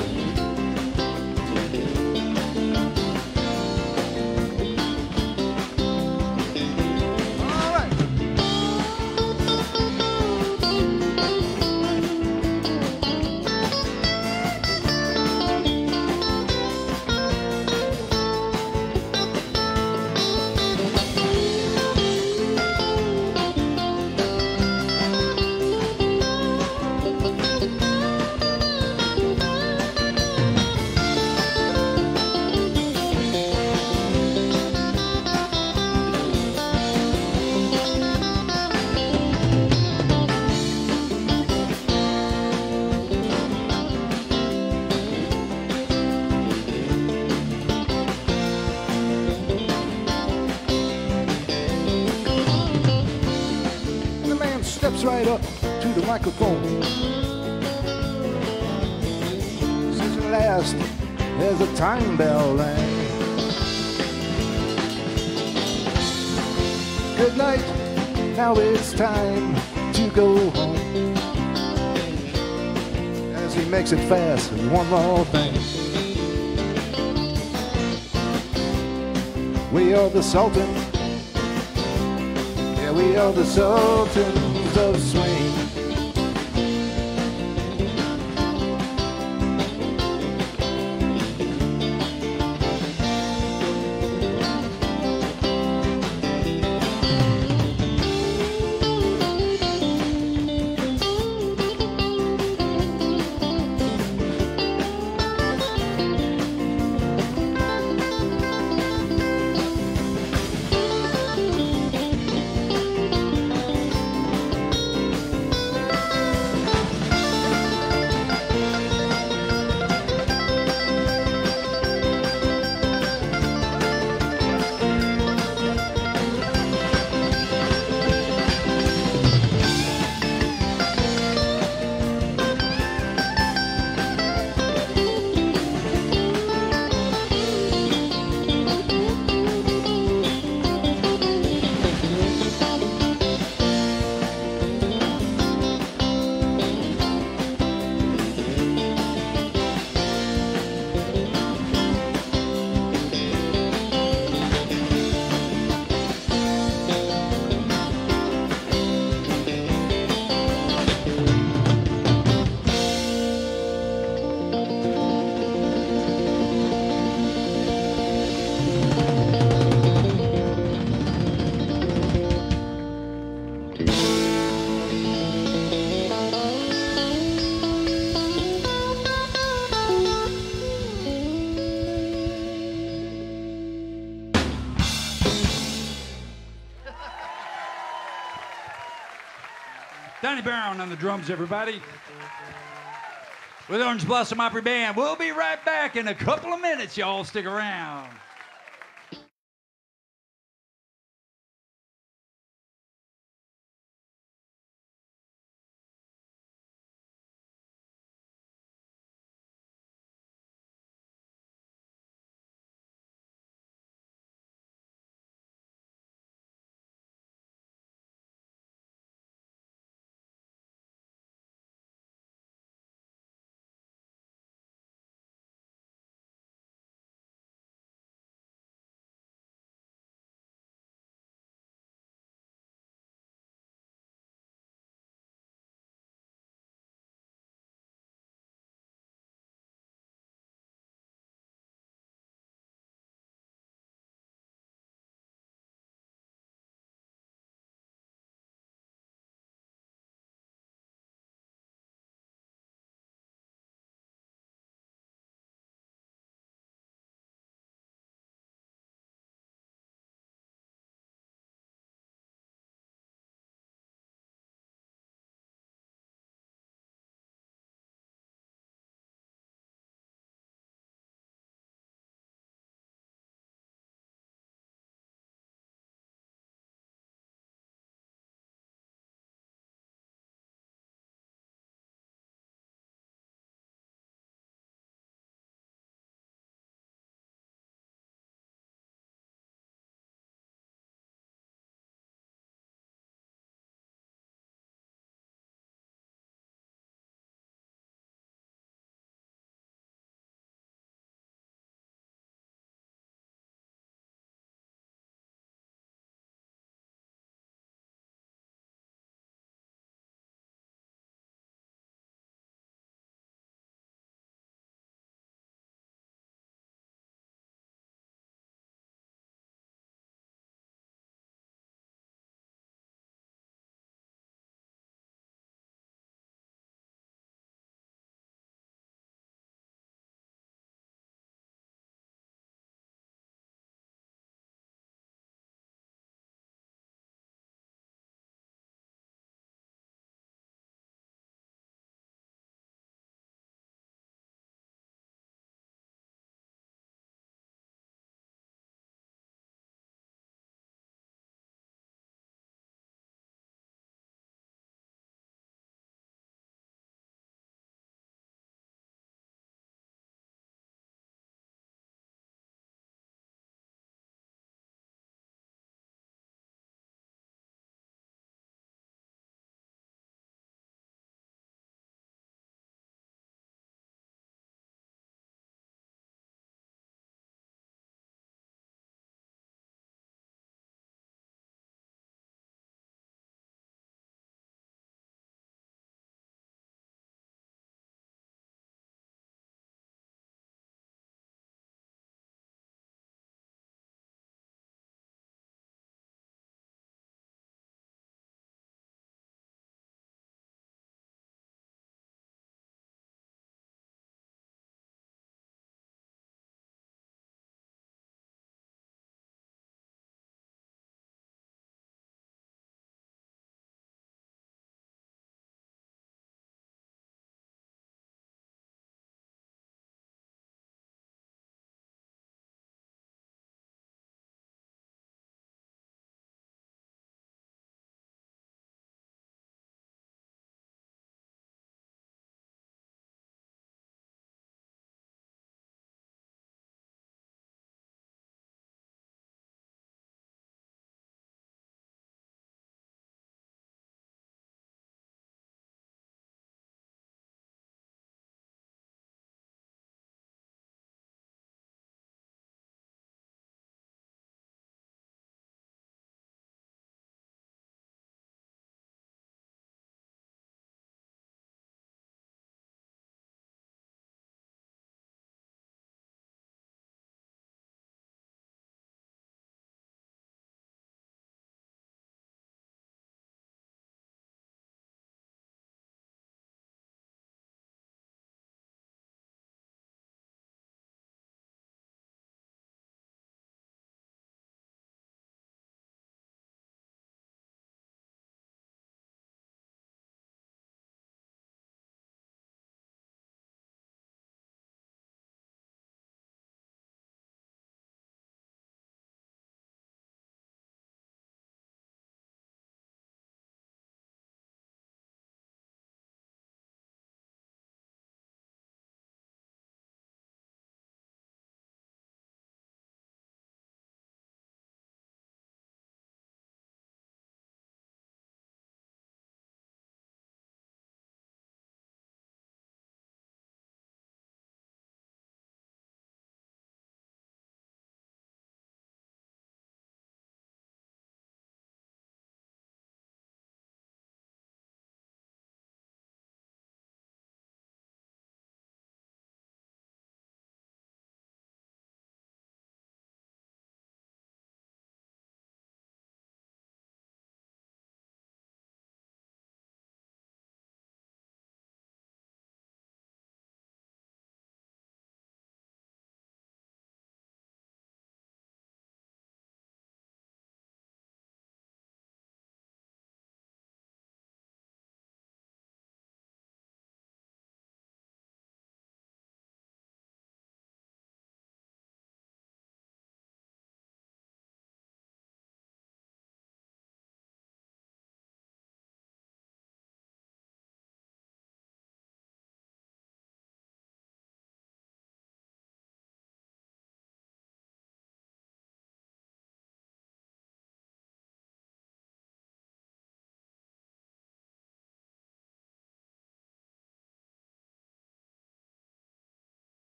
Right up to the microphone. Since the last, there's a time bell rang. Good night, now it's time to go home. As he makes it fast, one more thing. We are the Sultans. Yeah, we are the Sultans of Swing. Donnie Brown on the drums, everybody. With Orange Blossom Opry Band. We'll be right back in a couple of minutes. Y'all stick around.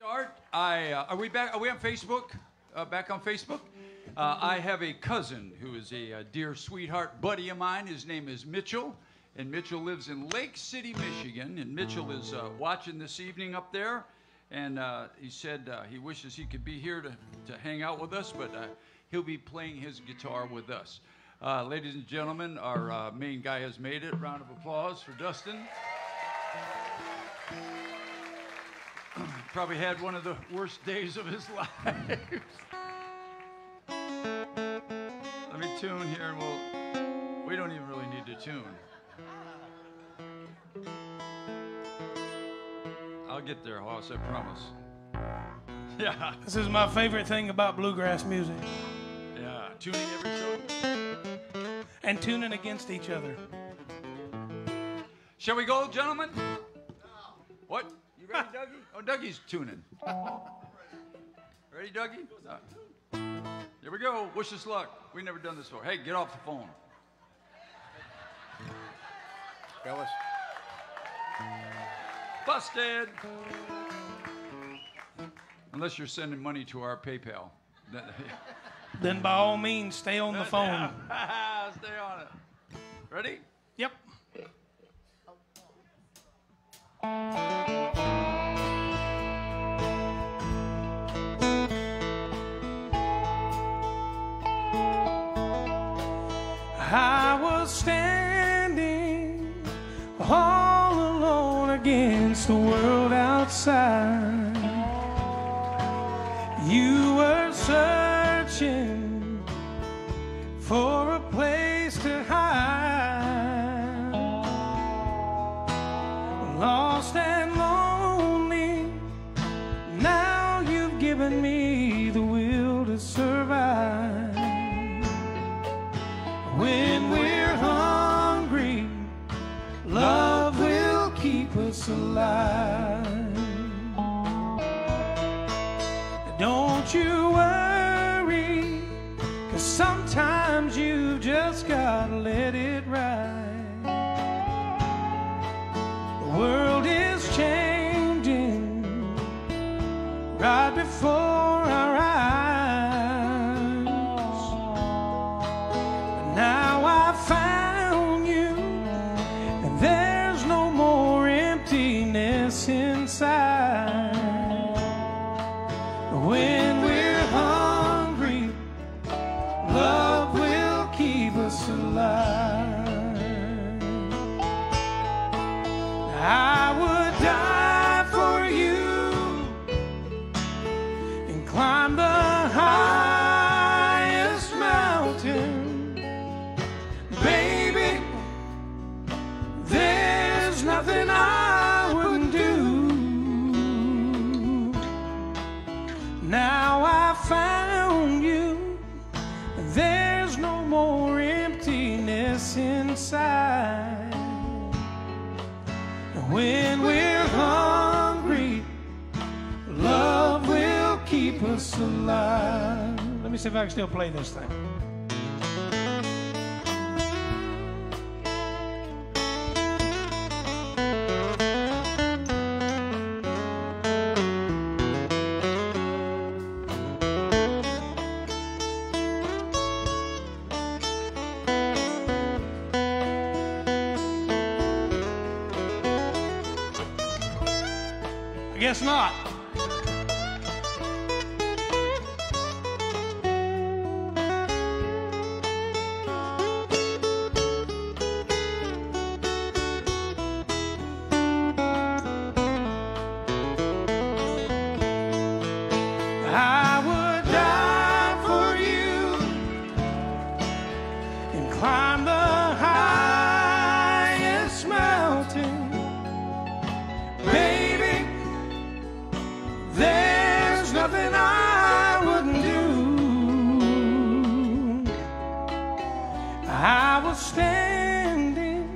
Art, are we back? Are we on Facebook? Back on Facebook? I have a cousin who is a dear sweetheart buddy of mine. His name is Mitchell, and Mitchell lives in Lake City, Michigan. And Mitchell is watching this evening up there, and he said he wishes he could be here to hang out with us, but he'll be playing his guitar with us. Ladies and gentlemen, our main guy has made it. Round of applause for Dustin. Probably had one of the worst days of his life. Let me tune here, and we don't even really need to tune. I'll get there, Hoss, I promise. Yeah. This is my favorite thing about bluegrass music. Yeah, tuning every show. And tuning against each other. Shall we go, gentlemen? What? You ready, Dougie? Oh, Dougie's tuning. Ready, Dougie? Here we go. Wish us luck. We've never done this before. Hey, get off the phone. Fellas. Busted. Unless you're sending money to our PayPal. Then by all means, stay on the phone. Stay on it. Ready? Yep. I was standing all alone against the world outside. You were searching for a place to hide. Lost and lonely, now you've given me the will to survive. When we're hungry, love will keep us alive. Don't you worry, 'cause sometimes you just gotta let it ride. The world is changing right before our eyes. But now I found you, and there's no more emptiness inside. When we're hungry, love will keep us alive. I would die for you and climb the highest mountain. Baby, there's nothing I wouldn't do. Now I found you, there's no more emptiness inside. When we're hungry, love will keep us alive. Let me see if I can still play this thing. I guess not. I would die for you and climb the highest mountain. Baby, there's nothing I wouldn't do. I was standing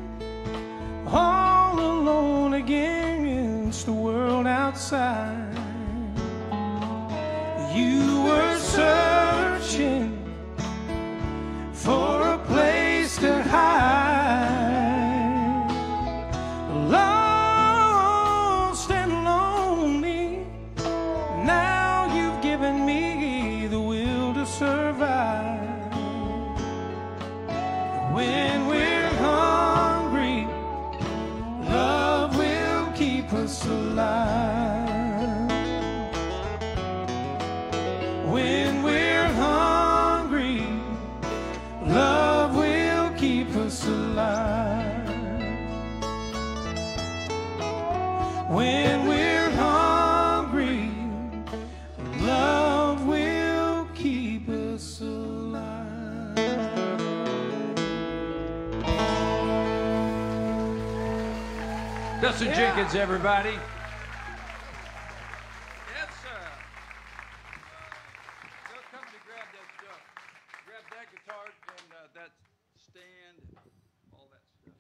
all alone against the world outside. You were searching for a place to hide. Lost and lonely, When we're hungry, love will keep us alive. When we're hungry, love will keep us alive. When we're hungry, love will keep us alive. Dustin Jenkins, everybody. Yes, sir. Tell company grab that stuff. Grab that guitar and that stand, all that stuff.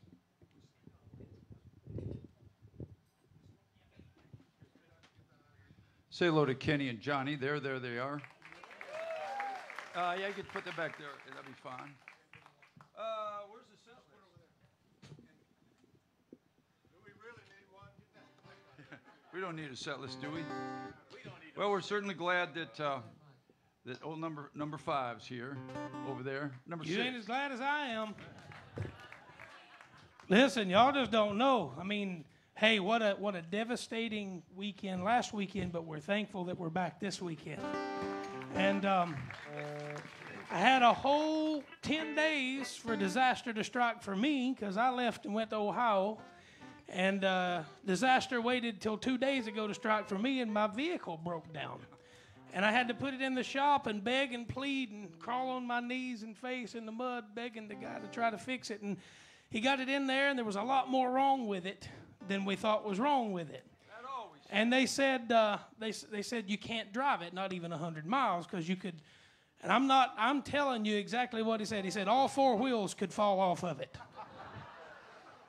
Say hello to Kenny and Johnny. There they are. Yeah, you can put that back there. That'll be fine. Where's the set list? We don't need a set list, do we? Well, we're certainly glad that that old number 5's here, over there. Number 6. You ain't as glad as I am. Listen, y'all just don't know. I mean, hey, what a devastating weekend last weekend, but we're thankful that we're back this weekend. And I had a whole 10 days for disaster to strike for me because I left and went to Ohio. And disaster waited till 2 days ago to strike for me, and my vehicle broke down. And I had to put it in the shop and beg and plead and crawl on my knees and face in the mud, begging the guy to try to fix it. And he got it in there, and there was a lot more wrong with it than we thought was wrong with it. And they said they said you can't drive it, not even 100 miles, because you could. And I'm telling you exactly what he said. He said all 4 wheels could fall off of it.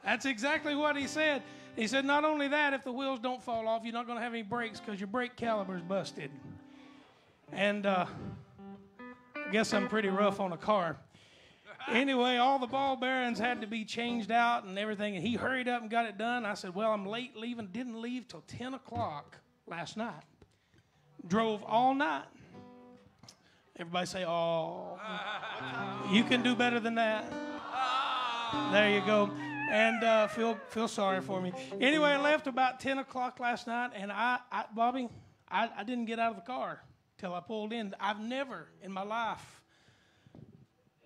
That's exactly what he said. He said, not only that, if the wheels don't fall off, you're not going to have any brakes because your brake caliber's busted. And I guess I'm pretty rough on a car. Anyway, all the ball bearings had to be changed out and everything, and he hurried up and got it done. I said, well, I'm late leaving. Didn't leave till 10 o'clock last night. Drove all night. Everybody say, oh. You can do better than that. There you go. And feel sorry for me. Anyway, I left about 10 o'clock last night, and Bobby, I didn't get out of the car till I pulled in. I've never in my life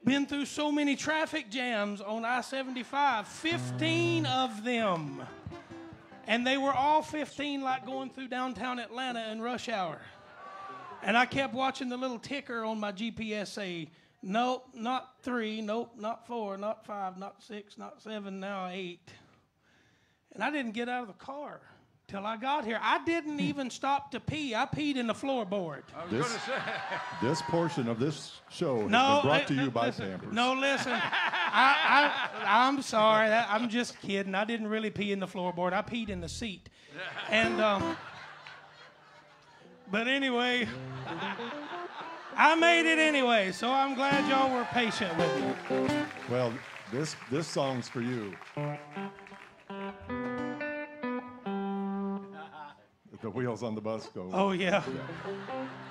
been through so many traffic jams on I-75, 15 of them. And they were all 15 like going through downtown Atlanta in rush hour. And I kept watching the little ticker on my GPS say, nope, not 3, nope, not 4, not 5, not 6, not 7, now 8. And I didn't get out of the car till I got here. I didn't even stop to pee. I peed in the floorboard. I was going to say. This portion of this show has been brought to you by listen, Pampers. No, listen. I'm sorry. I'm just kidding. I didn't really pee in the floorboard. I peed in the seat. And, but anyway, I made it anyway, so I'm glad y'all were patient with me. Well, this song's for you. The wheels on the bus go. Oh, yeah.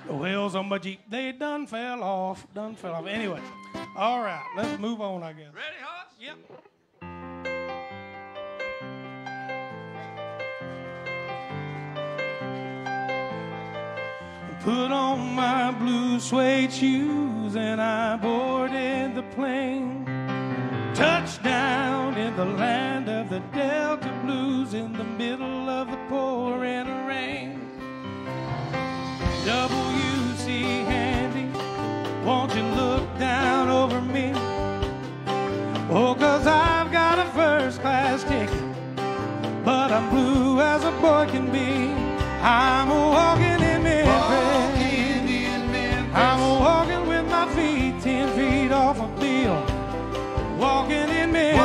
The wheels on my Jeep, they done fell off. Anyway, all right, let's move on, I guess. Ready, Hoss? Yep. Put on my blue suede shoes and I boarded the plane. Touchdown in the land of the Delta Blues in the middle of the pouring rain. W.C. Handy, won't you look down over me? Oh, 'cause I've got a first-class ticket, but I'm blue as a boy can be. I'm walking in Memphis. I'm walking with my feet 10 feet off a bill. Walking in Memphis.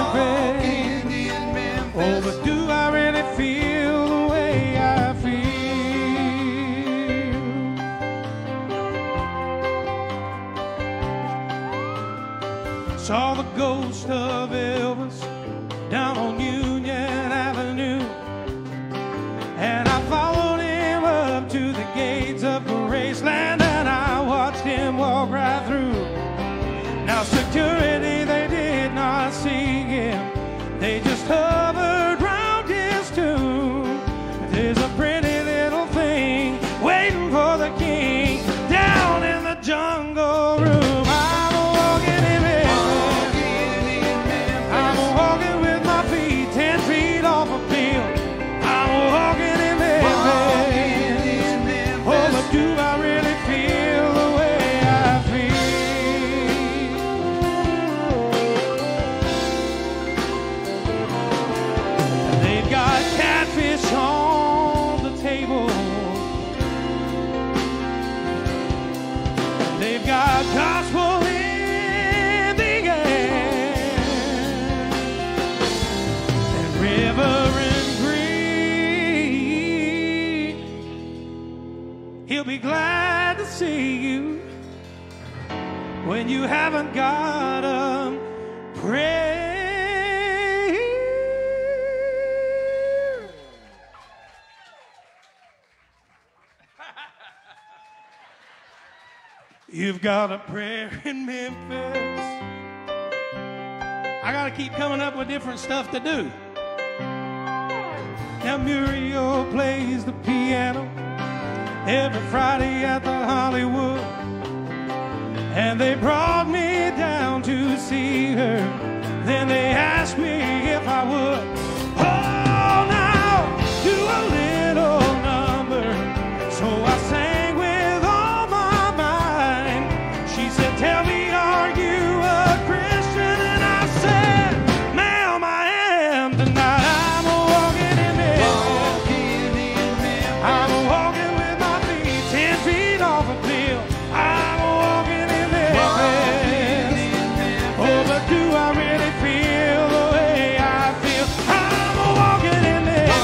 Oh, but do I really feel the way I feel? Saw the ghost of Elvis down on Union Avenue, and I followed him up to the gates of Graceland, and I watched him walk right through. Now security, they did not He'll be glad to see you when you haven't got a prayer. You've got a prayer in Memphis. I got to keep coming up with different stuff to do. Now Muriel plays the piano every Friday at the Hollywood, and they brought me down to see her. Then they asked me if I would. Oh, now do a little number. So I sang with all my mind. She said, tell me, are you a Christian? And I said, ma'am, I am tonight. I'm walking in Memphis. I'm walking with my feet 10 feet off a cliff. I'm walking in Memphis. Oh, but do I really feel the way I feel? I'm walking in Memphis.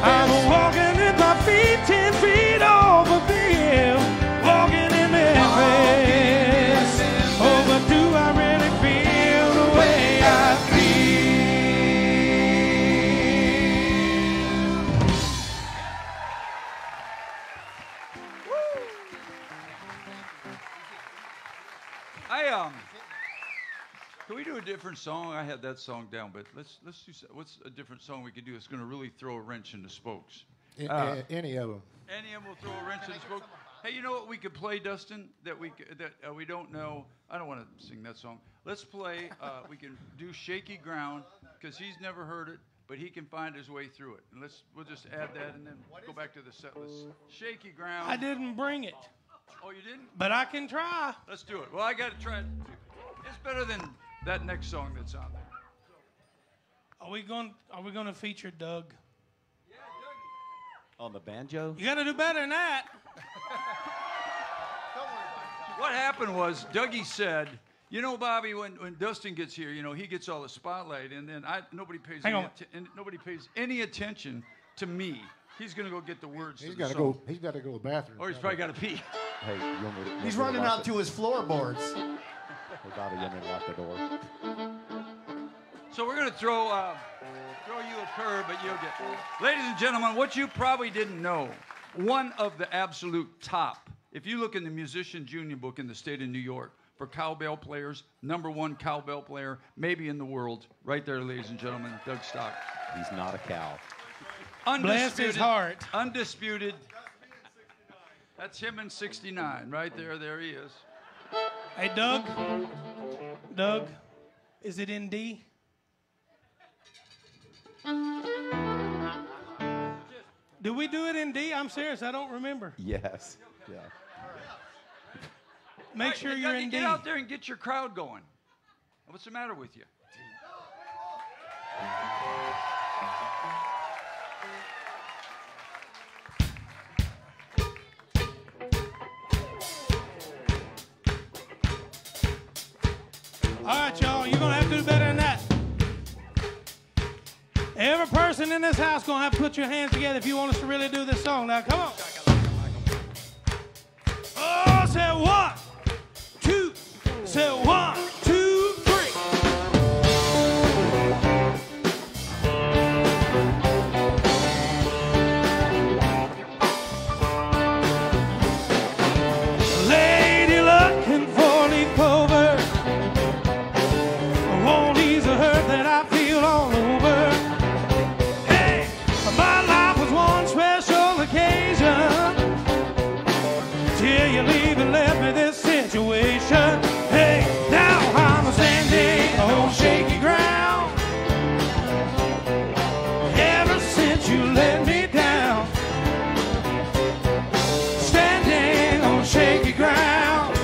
I'm walking with my feet 10 feet off a cliff. Walking in Memphis. Oh, but do I really feel the way I Can we do a different song? I had that song down, but let's do. What's a different song we could do? It's going to really throw a wrench in the spokes. Any of them. Any of them will throw a wrench in the spokes. Hey, you know what we could play, Dustin? That we don't know. I don't want to sing that song. Let's play. We can do "Shaky Ground" because he's never heard it, but he can find his way through it. And we'll just add that and then go back to the set list. "Shaky Ground." I didn't bring it. Oh, you didn't? But I can try. Let's do it. Well, I got to try it. It's better than that next song that's on there. Are we going to feature Doug? Yeah, Doug. On the banjo? You got to do better than that. What happened was Dougie said, you know, Bobby, when Dustin gets here, you know, he gets all the spotlight, and then nobody pays any attention to me. He's gonna go get the words. He's got to go. He's got to go to the bathroom. Or he's probably got to pee. Hey, you want me to, He's running out to his floorboards. Hey, Bobby, you want me to lock the door? So we're gonna throw you a curve, but you'll get. Ladies and gentlemen, what you probably didn't know, one of the absolute top. If you look in the Musicians Union book in the state of New York for cowbell players, #1 cowbell player, maybe in the world, right there, ladies and gentlemen, Doug Stock. He's not a cow. Bless his heart. Undisputed. That's him in '69, right there. There he is. Hey, Doug. Doug, is it in D? Did we do it in D? I'm serious. I don't remember. Yes. Yeah. Make sure you're in D. Get out there and get your crowd going. What's the matter with you? All right, y'all, you're going to have to do better than that. Every person in this house going to have to put your hands together if you want us to really do this song. Now, come on. Oh, say 1, 2, say 1, 2, 3. Lady looking for leaf clover. Won't ease the hurt that I feel all over. Hey, my life was one special occasion till you leave and left me this situation. Hey, now I'm standing on shaky ground. Ever since you let me down, standing on shaky ground.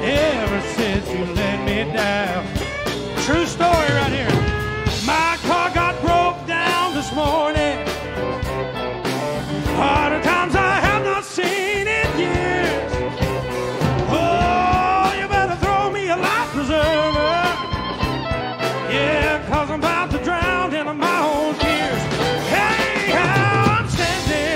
Ever since you let me down. True story right here. My car got broke down this morning. Harder times I have not seen in years. Oh, you better throw me a life preserver. Yeah, 'cause I'm about to drown in my own tears. Hey, I'm standing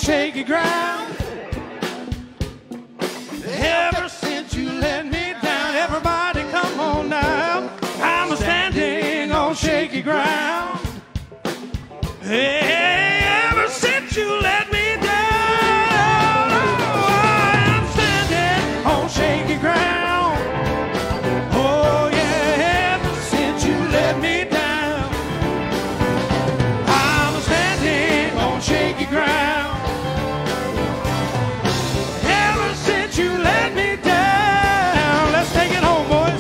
shaky ground. Ever since you let me down, everybody come on now. I'm standing on shaky ground. Hey, ever since you let me down, oh, I'm standing on shaky ground. Oh yeah, ever since you let me down, I'm standing on shaky ground. Ever since you let me down, let's take it home, boys.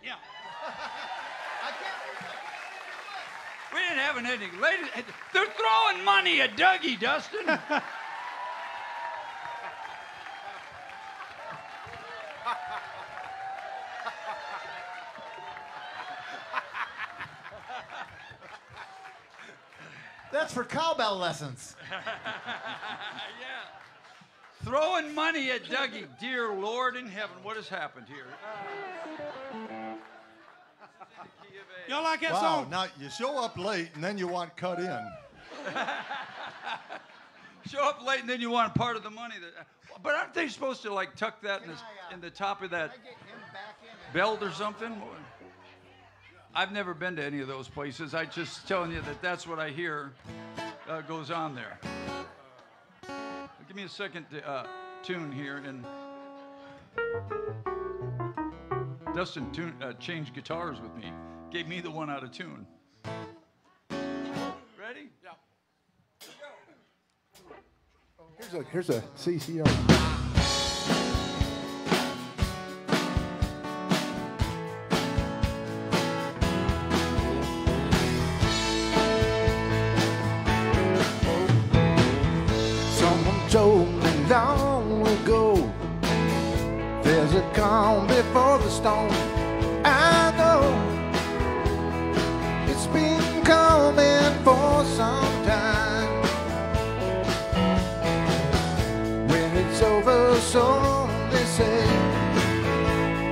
Yeah. We didn't have an ending. Ladies, they're throwing money at Dougie, Dustin. That's for cowbell lessons. Yeah. Throwing money at Dougie. Dear Lord in heaven, what has happened here? Y'all like that Wow, song? now you show up late and then you want cut in. Show up late and then you want part of the money. But aren't they supposed to like tuck that in the top of that belt or something? I've never been to any of those places. I just telling you that that's what I hear goes on there. Give me a second tune here, and Dustin changed guitars with me. Gave me the one out of tune. Ready? Yeah. Here's a CCR. Someone told me long ago, there's a calm before the storm. I know it's been coming for some time. When it's over, so they say,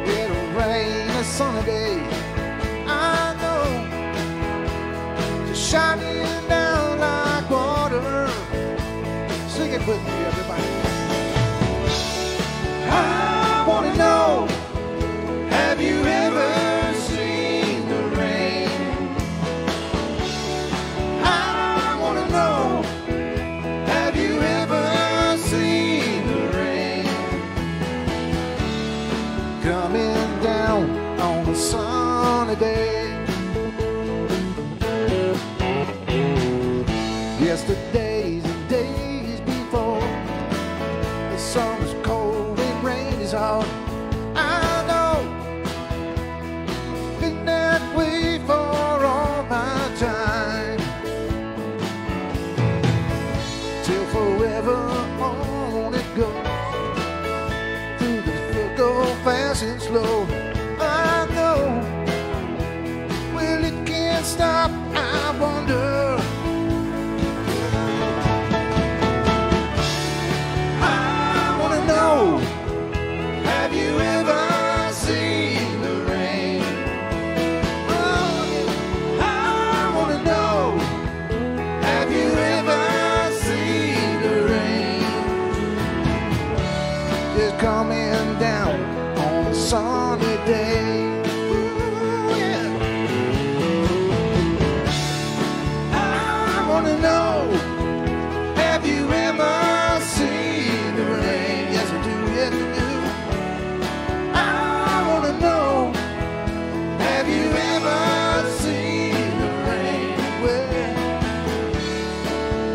it'll rain a sunny day. I know it's shining down like water. Sing it with me, everybody. I want to know, have you ever seen the rain? I want to know, have you ever seen the rain? Coming down on a sunny day. Yesterdays and days before, the summer's cold and rain is hard. I know, been that way for all my time. Till forever on it goes, through the thick, go fast and slow. I know, well, it can't stop, I wonder. Have you ever seen the rain? Oh, I want to know, have you ever seen the rain? Just coming down on a sunny day. Ooh, yeah. I want to know, have you ever seen the rain? Yes, I do, yes, I do. I want to know, have you ever seen the rain? Well,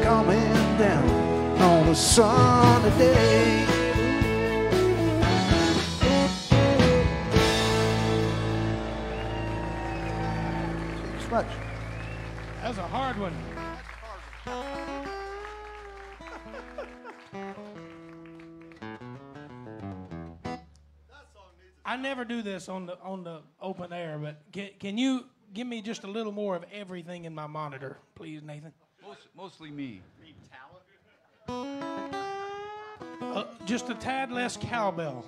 coming down on a sunny day. Thanks much. That was a hard one. I never do this on the open air, but can you give me just a little more of everything in my monitor, please, Nathan? Mostly me. just a tad less cowbell.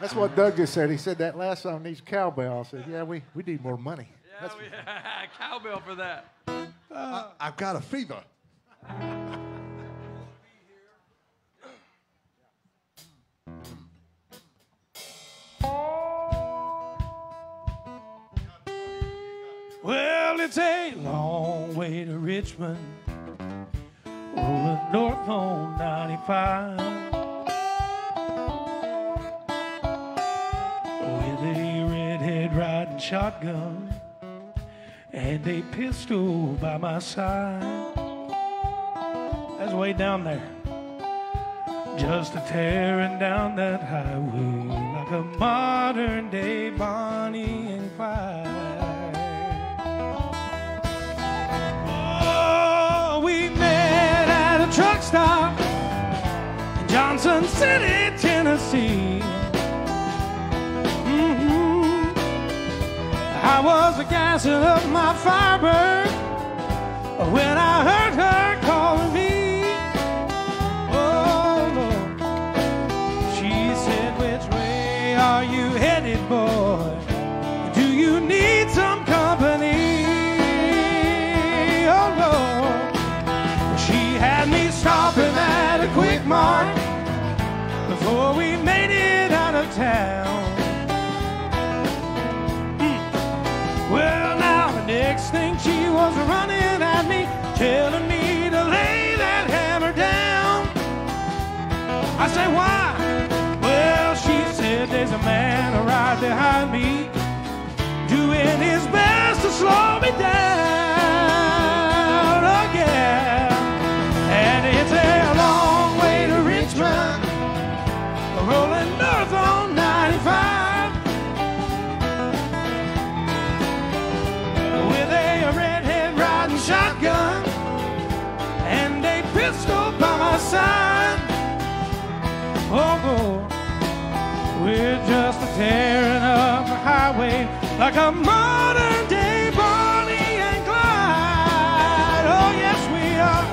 That's what Doug just said. He said that last song needs cowbell. I said, yeah, we need more money. Yeah, cowbell for that. I've got a fever. Well, it's a long way to Richmond, rolling north on 95. With a redhead riding shotgun and a pistol by my side. That's way down there. Just a tearing down that highway like a modern day Bonnie and Clyde. Oh, we met at a truck stop in Johnson City, Tennessee. I was gassing up my Firebird when I heard her calling me. Oh, Lord. She said, which way are you headed, boy? Do you need some company? Oh, Lord. She had me stopping at a Quick Mart before we made it out of town. Well, now the next thing she was running at me, telling me to lay that hammer down. I said, why? Well, she said, there's a man right behind me doing his best to slow me down. Oh, yeah. And it's a long way to Richmond, rolling north on 95. Shotgun and a pistol by my side. Oh, we're just tearing up the highway like a modern day Bonnie and Clyde. Oh, yes, we are.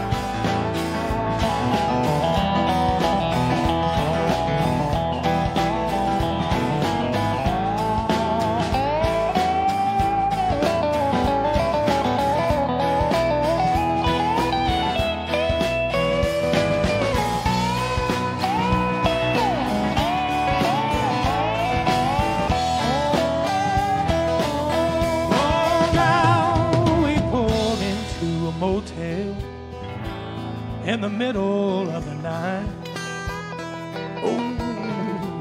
In the middle of the night. Oh,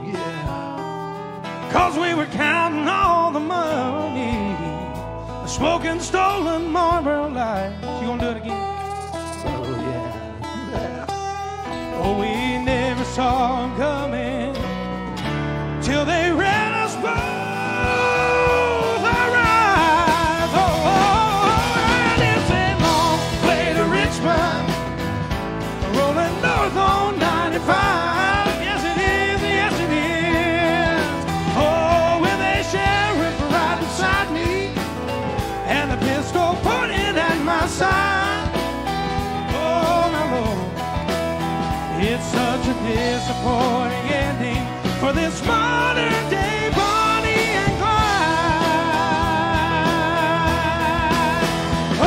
yeah. 'Cause we were counting all the money, smoking stolen Marlboro Lights. You gonna do it again? Oh, yeah. Oh, we never saw them coming till they ran us both our eyes. Oh, and it's a long way to Richmond, rolling north on 95. Yes, it is, yes, it is. Oh, with a sheriff right beside me and a pistol pointed at my side. Oh, my Lord, it's such a disappointing ending for this modern day Bonnie and Clyde. Oh,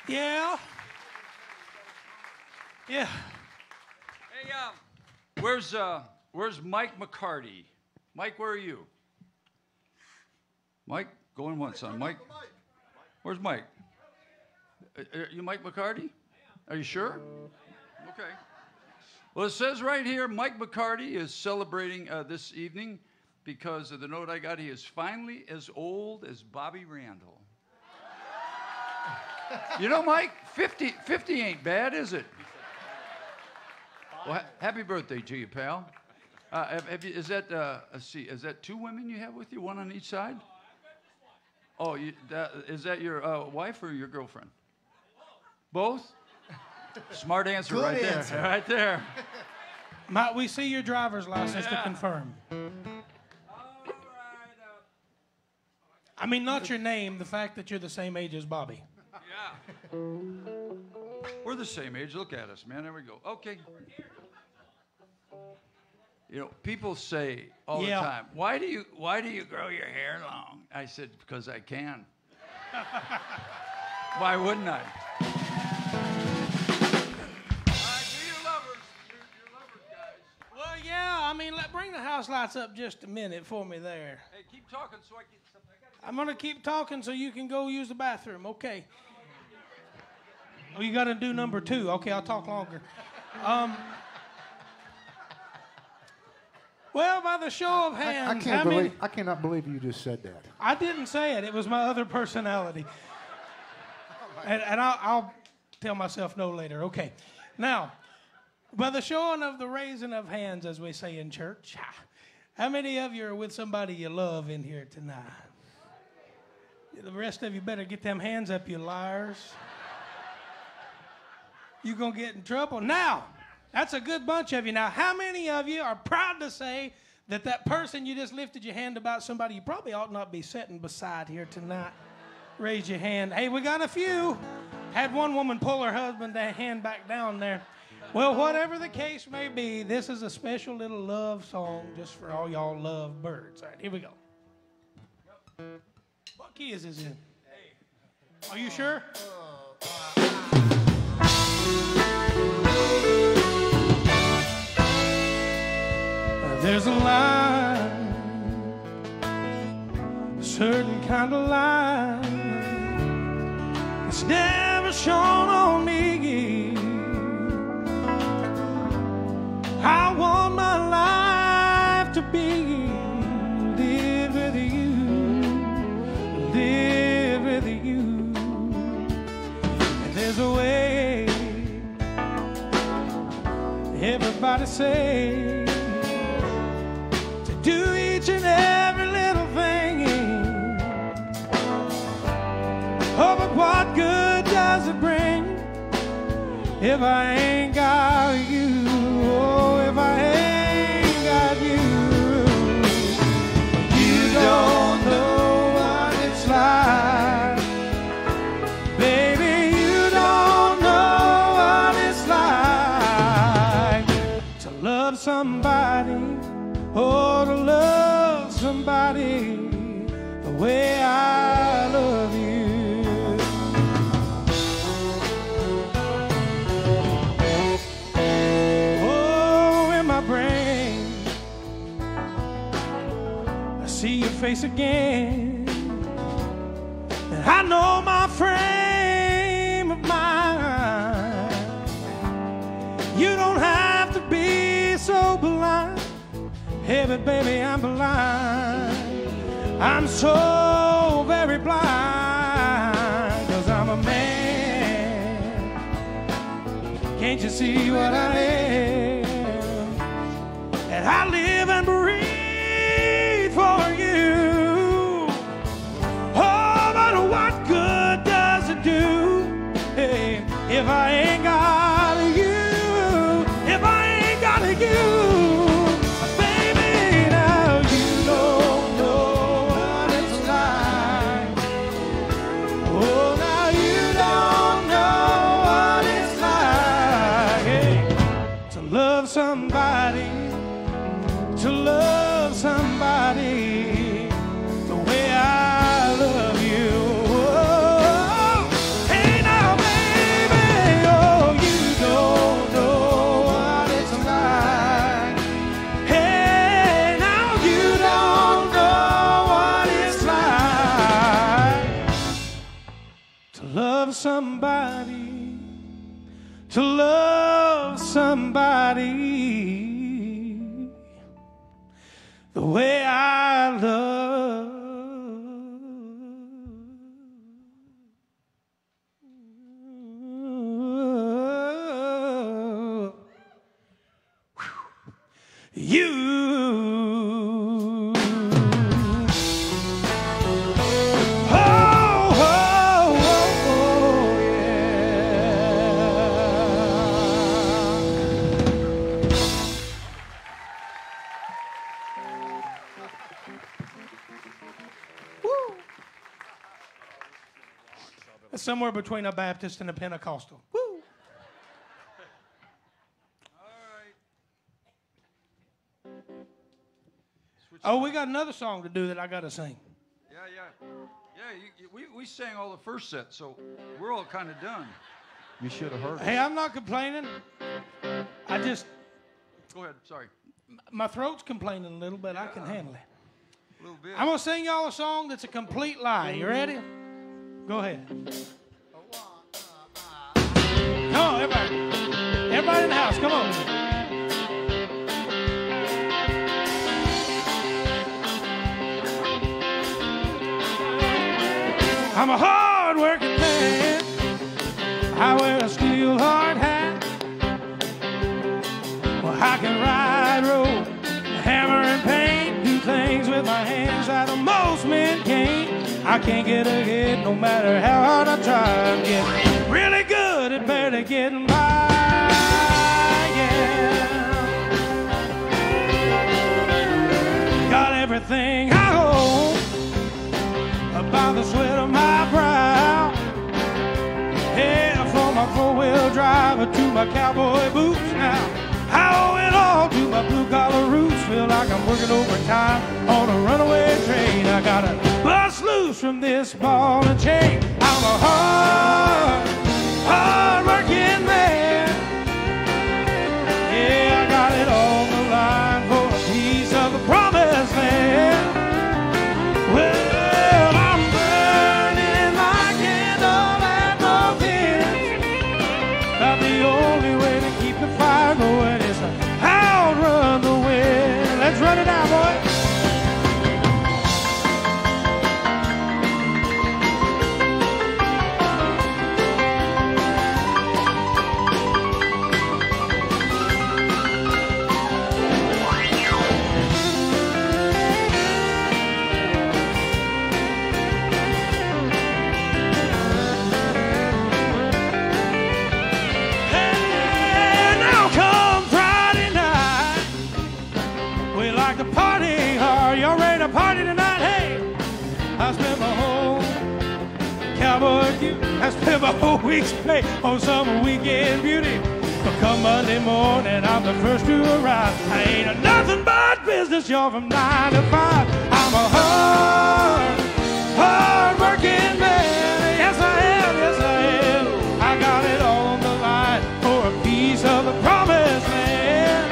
yeah. Yeah. Hey, where's Mike McCarty? Mike, where are you? Mike, go in once, son. Mike, where's Mike? Are you Mike McCarty? Are you sure? Okay. Well, it says right here, Mike McCarty is celebrating this evening because of the note I got. He is finally as old as Bobby Randall. You know, Mike, 50 ain't bad, is it? Well, happy birthday to you, pal. Is that, let's see, is that 2 women you have with you, one on each side? Oh, is that your wife or your girlfriend? Both? Smart answer. Good right answer. there. Right there. Might we see your driver's license to confirm? I mean, not your name, the fact that you're the same age as Bobby. Yeah. We're the same age. Look at us, man. There we go. Okay. You know, people say all the time, why do you grow your hair long? I said, because I can. Why wouldn't I? You're lovers, guys. Well, yeah, I mean, bring the house lights up just a minute for me there. Hey, keep talking so I get something. I'm going to keep talking so you can go use the bathroom, okay? Oh, you got to do number 2. Okay, I'll talk longer. Well, by the show of hands, I cannot believe you just said that. I didn't say it. It was my other personality. And I'll tell myself no later. Okay. Now, by the showing of the raising of hands, as we say in church, how many of you are with somebody you love in here tonight? The rest of you better get them hands up, you liars. You're going to get in trouble. Now, that's a good bunch of you. Now, how many of you are proud to say that that person you just lifted your hand about, somebody you probably ought not be sitting beside here tonight? Raise your hand. Hey, we got a few. Had one woman pull her husband's hand back down there. Well, whatever the case may be, this is a special little love song just for all y'all love birds. All right, here we go. What key is this in? Are you sure? There's a line, a certain kind of line, it's never shown on me. I want my life to be live with you, live with you. And there's a way, everybody say, do each and every little thing. Oh, but what good does it bring if I ain't got you? Oh, if I ain't got you. You don't know what it's like, baby, you don't know what it's like to love somebody. Oh, to love somebody the way I love you. Oh, in my brain, I see your face again, and I know my frame of mind. You don't have to be so blind. Hey, but baby, I'm blind. I'm so very blind, 'cause I'm a man. Can't you see what I am? And I live and breathe for you. Oh, but what good does it do, hey, if I ain't got you? If I ain't got you? Somebody, to love somebody the way I love you. Oh, hey now, baby, oh, you don't know what it's like. Hey, now you don't know what it's like to love somebody, to love somebody somebody the way I love. You. Somewhere between a Baptist and a Pentecostal. Woo! Oh, we got another song to do that I got to sing. We sang all the first set, so we're all kind of done. You should have heard Hey, it. I'm not complaining. I just, Go ahead. Sorry. my throat's complaining a little, but I can handle it. A little bit. I'm going to sing y'all a song that's a complete lie. You ready? Go ahead. Come on, everybody. Everybody in the house, come on. I'm a hard-working man. I wear a steel hard hat. Well, I can ride, roll, hammer and paint, do things with my hands that most men can't. I can't get ahead no matter how hard I try. I'm getting really good at barely getting by. Yeah. Got everything I own about the sweat of my brow. Yeah, from my four-wheel driver to my cowboy boots now. I owe it all to my blue-collar roots. Feel like I'm working overtime on a runaway train. I gotta bust loose from this ball and chain. I'm a hard-working man. Yeah, I got it on the line for a piece of the promised land. Well, I'm burning my candle at both ends. About the only way to keep the fire going is to outrun the wind. Let's run it out, boy. Party tonight, hey! I spent my whole cowboy gear. I spent my whole week's pay on some weekend beauty. But come Monday morning, I'm the first to arrive. I ain't a nothing but business, y'all, from 9 to 5. I'm a hard-working man. Yes, I am, yes, I am. I got it on the line for a piece of the promised land.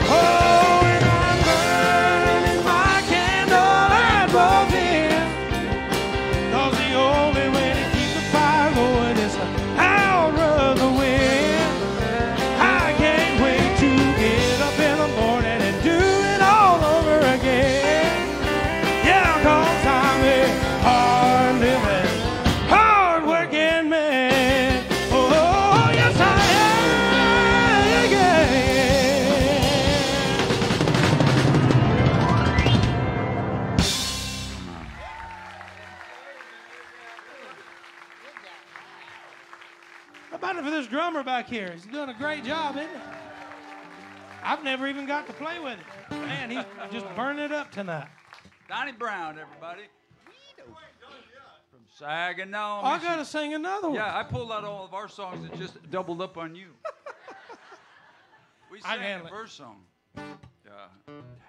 Oh, and I'm burning my candle at both ends. 'Cause the only way to keep the fire going is to outrun the wind. I can't wait to get up in the morning and do it all over again. Yeah, 'cause I'm a hard-living, hard-working man. Oh, yes, I am. Yeah. How about it for this drummer back here? He's doing a great job, isn't he? I've never even got to play with it. Man, he's just burning it up tonight. Donnie Brown, everybody. From Saginaw. I got to sing another one. Yeah, I pulled out all of our songs and just doubled up on you. We I sang handle a it. verse song. Yeah.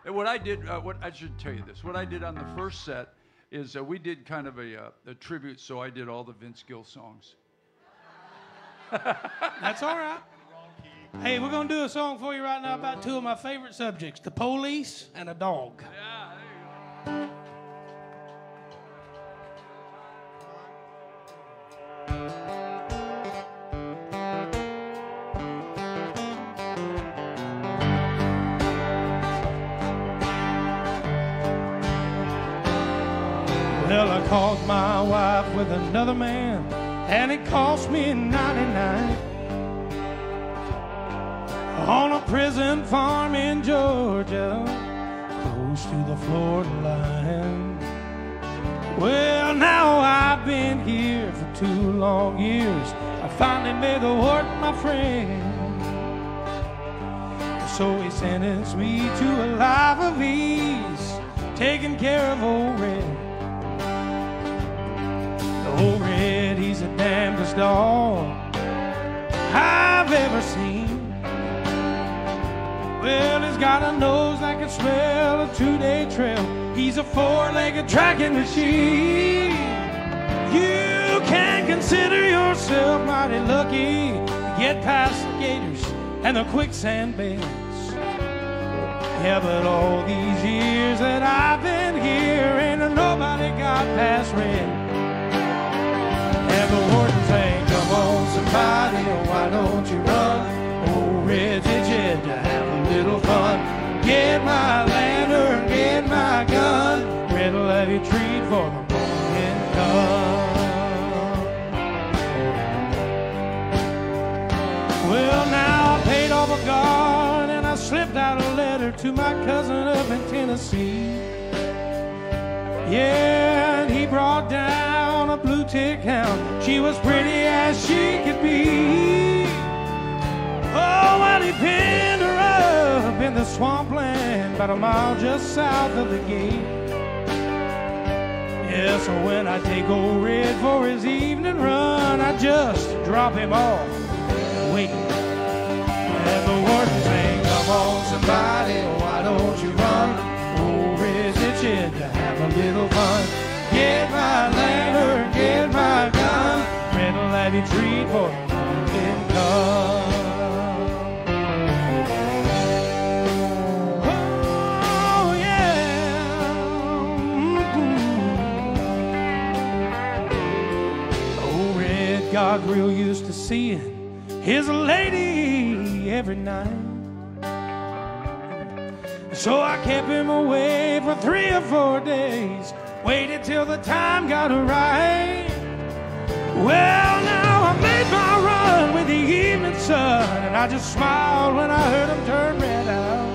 And what I did, what I should tell you this. What I did on the first set is we did kind of a tribute, so I did all the Vince Gill songs. That's all right. Hey, we're going to do a song for you right now about two of my favorite subjects, the police and a dog. Yeah, there you go. caught my wife with another man, and it cost me 99. On a prison farm in Georgia, close to the Florida line. Well, now I've been here for 2 long years. I finally made the warden my friend. So he sentenced me to a life of ease, taking care of old Red. The old Red, he's the damnedest dog I've ever seen. Well, he's got a nose that can smell a 2-day trail. He's a 4-legged tracking machine. You can consider yourself mighty lucky to get past the gators and the quicksand beds. Yeah, but all these years that I've been here, ain't nobody got past Red. And the warden saying, come on somebody, why don't you run? Old Red's itching to have a little fun. Get my lantern, get my gun. Red'll have you treat for the morning come. Well, now I paid off a guard and I slipped out a letter to my cousin up in Tennessee. Yeah, and he brought down a blue tick hound. She was pretty as she could be. Oh, well, he pinned her up in the swampland about a mile just south of the gate. Yeah, so when I take old Red for his evening run, I just drop him off and wait. And the warden saying, come on somebody, why don't you run? Old Red's itching to have a little fun. Get my lantern, get my gun. Red'll have you treat for the morning come. Got real used to seeing his lady every night. So I kept him away for 3 or 4 days, waited till the time got right. Well, now I made my run with the evening sun, and I just smiled when I heard him turn red out.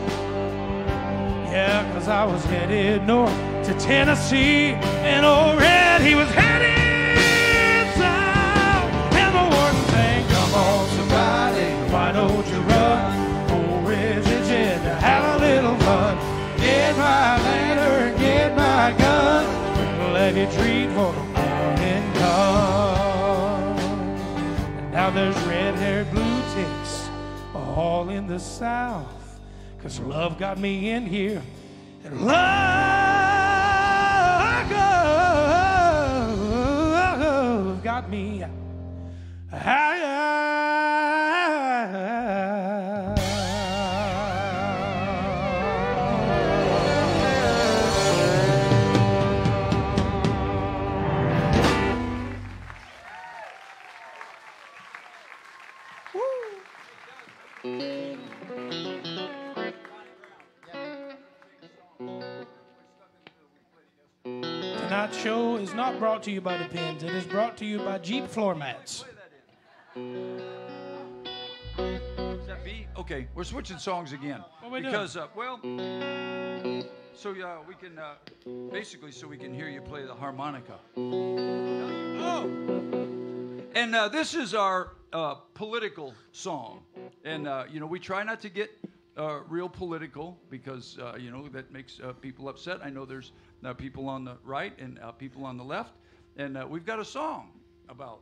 Yeah, 'cause I was headed north to Tennessee, and old Red, he was headed why don't you run? Old Red's itching to have a little fun. Get my lantern, get my gun. We'll have you treat for the morning come. And now there's red-haired blue ticks all in the South, 'cause love got me in here, and love got me out. Tonight's show is not brought to you by the Pins. It is brought to you by Jeep Floor Mats. Is that B? Okay, we're switching songs again. What are we because, well, so we can basically so we can hear you play the harmonica. Oh. And this is our political song, and you know, we try not to get real political because you know, that makes people upset. I know there's people on the right and people on the left, and we've got a song about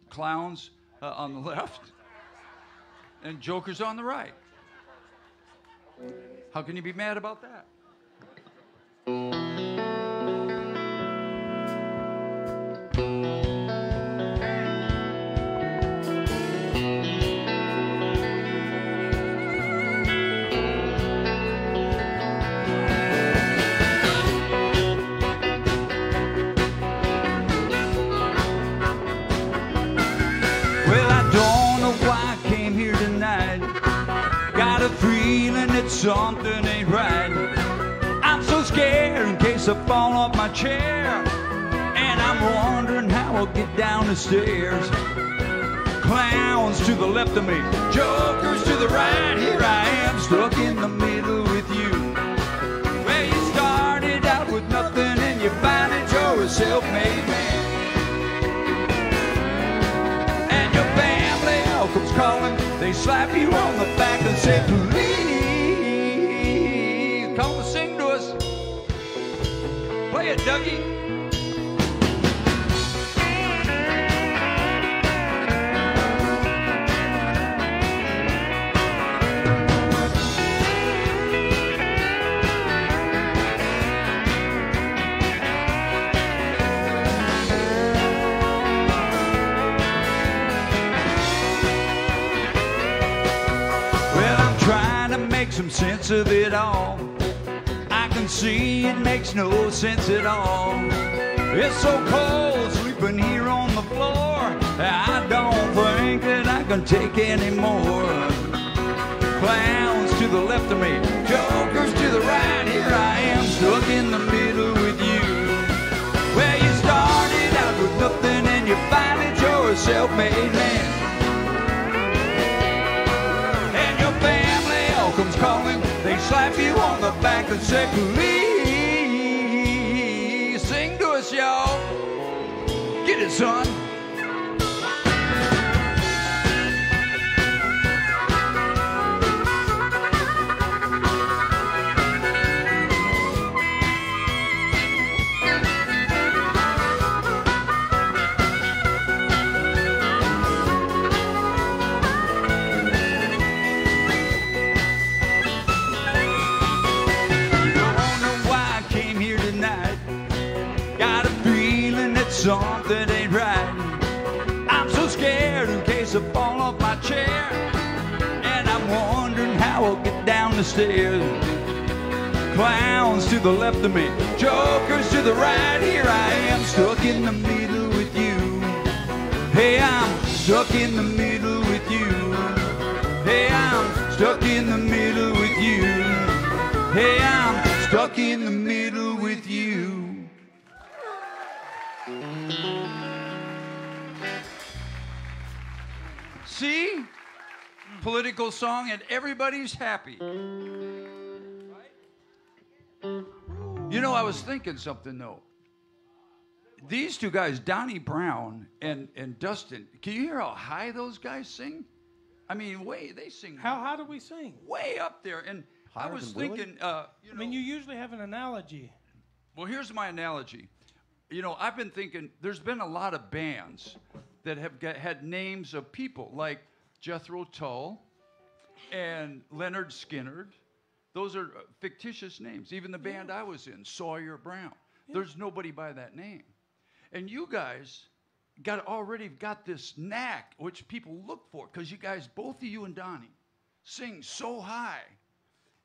clowns on the left and jokers on the right. How can you be mad about that? Something ain't right. I'm so scared in case I fall off my chair. I'm wondering how I'll get down the stairs. Clowns to the left of me, jokers to the right. Here I am, stuck in the middle with you. Well, you started out with nothing and you find that you're a self-made man. And your family all comes calling. They slap you on the back and say, please, come and sing to us. Play it, Dougie. Some sense of it all. I can see it makes no sense at all. It's so cold sleeping here on the floor. I don't think that I can take any more. Clowns to the left of me, jokers to the right. Here I am, stuck in the middle with you. Well, you started out with nothing and you find that you're a self-made man. Comes calling, they slap you on the back and say, please, sing to us, y'all. Get it, son. Something ain't right. I'm so scared in case I fall off my chair. And I'm wondering how I'll get down the stairs. Clowns to the left of me, jokers to the right. Here I am, stuck in the middle with you. Hey, I'm stuck in the middle with you. Hey, I'm stuck in the middle with you. Hey, I'm stuck in the middle with you. See? Political song and everybody's happy. Right? You know, I was thinking something though. These two guys, Donnie Brown and Dustin, can you hear how high those guys sing? I mean, they sing. How high do we sing? Way up there. And I was thinking, I mean, you usually have an analogy. Well, here's my analogy. You know, I've been thinking, there's been a lot of bands that have had names of people like Jethro Tull and Leonard Skinner. Those are fictitious names. Even the band I was in, Sawyer Brown. Yeah. There's nobody by that name. And you guys already got this knack, which people look for, because you guys, both of you and Donnie, sing so high.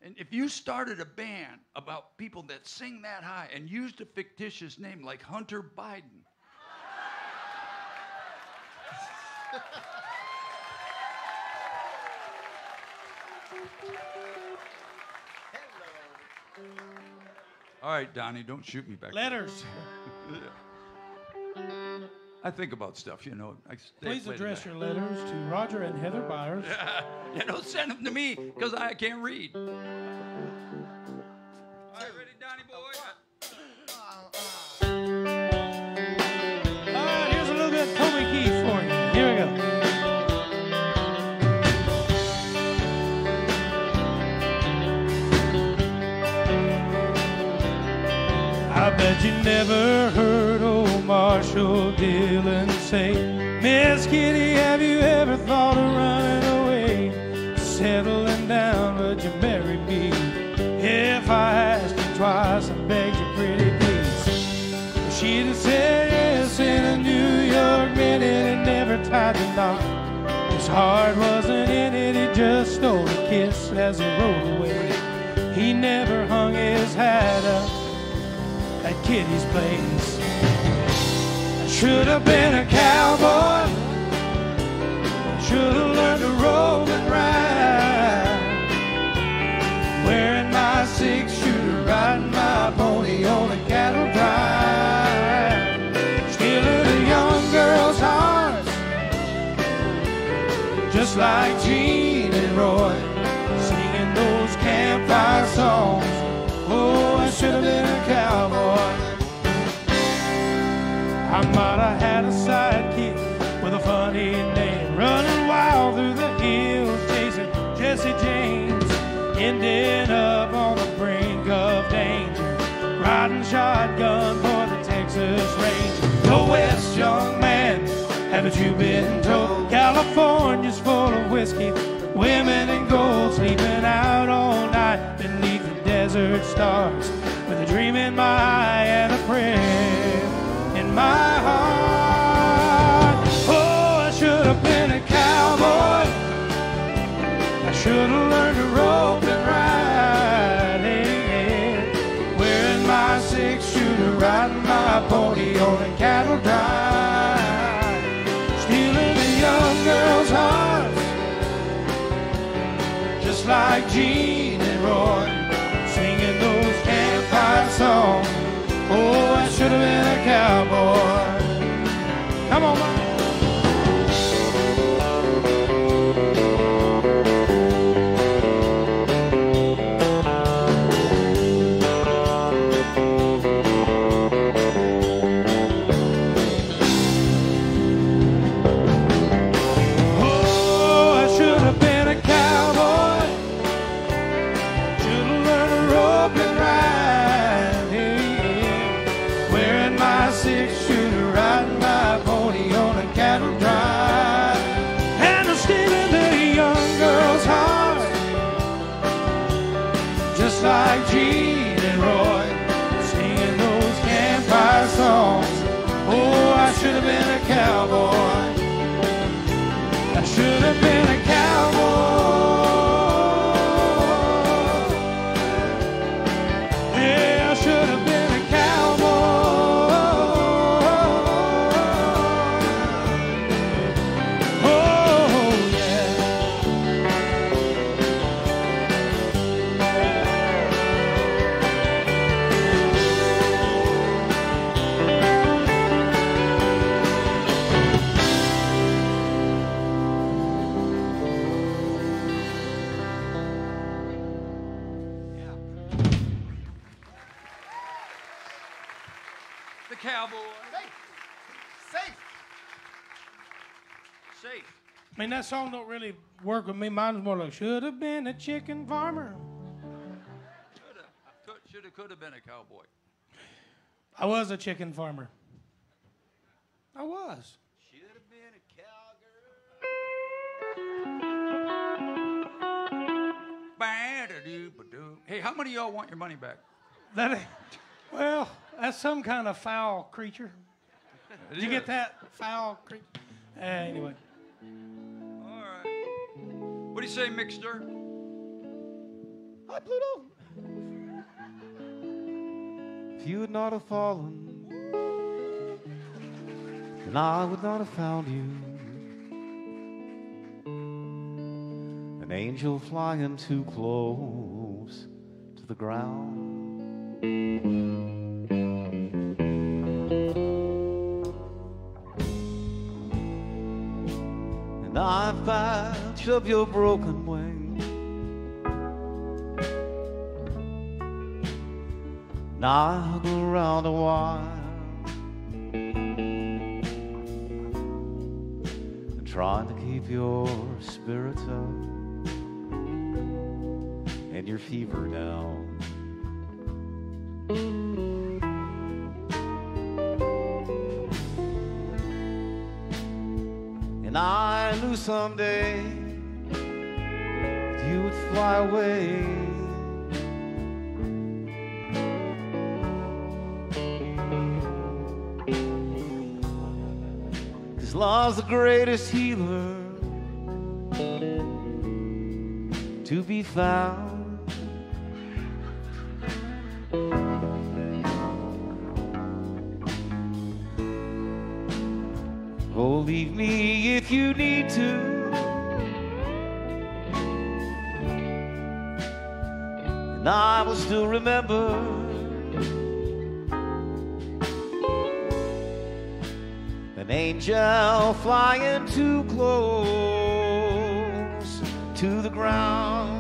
And if you started a band about people that sing that high and used a fictitious name like Hunter Biden. All right, Donnie, don't shoot me back. Letters. I think about stuff, you know. Please address your letters to Roger and Heather Byers. Yeah, don't send them to me, because I can't read. All right, ready, Donnie boy? All right, here's a little bit of Toby Keith for you. Here we go. I bet you never heard old Marshall Dillon say, Miss Kitty, have you ever thought of running away? Settling down, would you marry me? If I asked you twice and begged you pretty please, she'd have said yes in a New York minute and never tied the knot. His heart wasn't in it, he just stole a kiss as he rode away. He never hung his hat up at Kitty's place. I should have been a cowboy, should have learned to rope and ride, wearing my 6-shooter, riding my pony on a cattle drive. like Gene and Roy, singing those campfire songs. Oh, I should have been a cowboy. I might have had a sidekick with a funny name, running wild through the hills, chasing Jesse James, ending up on the brink of danger, riding shotgun for the Texas Ranger. Go west, young man, haven't you been told? California's full of whiskey, women and gold, sleeping out all night beneath the desert stars, with a dream in my eye and a prayer in my heart. Oh, I should have been a cowboy. I should have learned to rope and ride, yeah. Wearing my 6-shooter, riding my pony on a cattle drive, stealing the young girls' hearts, just like Gene and Roy, singing those campfire songs. Oh, I should have been a cowboy. Come on, man. Oh, I should have been a cowboy. Should have learned to rope and ride, yeah. Wearing my 6-shooter, riding my pony on a cattle drive, and I'm stealing the young girl's heart, just like Gene and Roy, singing those campfire songs. Oh, I should have been a cowboy. I should have been a cowboy. Yeah, I should have been a cowboy. Oh, yeah. The cowboy. Safe. Safe. I mean, that song don't really work with me. Mine's more like, should have been a chicken farmer. Should have, could have been a cowboy. I was a chicken farmer. I was. Should have been a cowgirl. Ba-da-doo-ba-doo. Hey, how many of y'all want your money back? That ain't, well, that's some kind of foul creature. Did you get that? Foul creature? Anyway. All right. What do you say, Mixter? Hi, Pluto. If you would not have fallen, then I would not have found you. An angel flying too close to the ground. And I patch up your broken wing. And I hug around a while and trying to keep your spirits up and your fever down. And I knew someday that you would fly away. 'Cause love's the greatest healer to be found. Oh, leave me if you need to, and I will still remember an angel flying too close to the ground.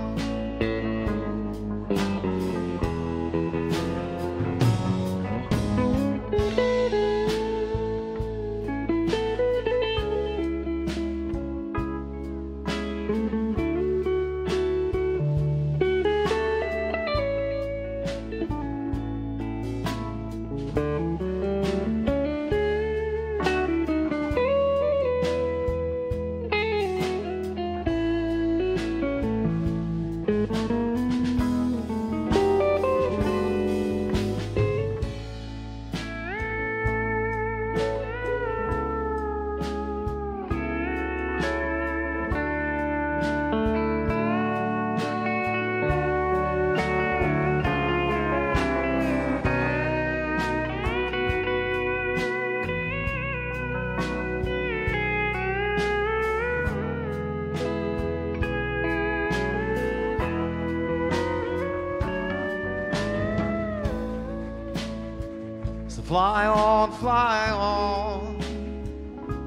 Fly on,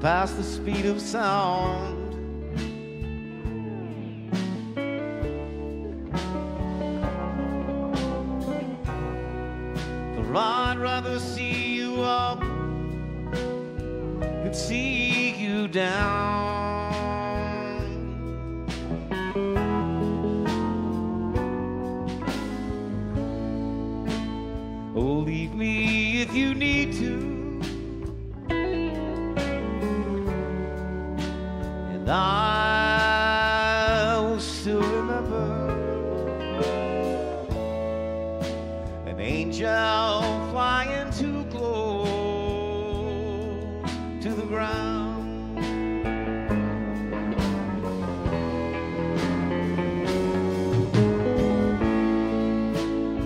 past the speed of sound. For I'd rather see you up than see you down. Oh, leave me if you need to. I will still remember an angel flying too close to the ground.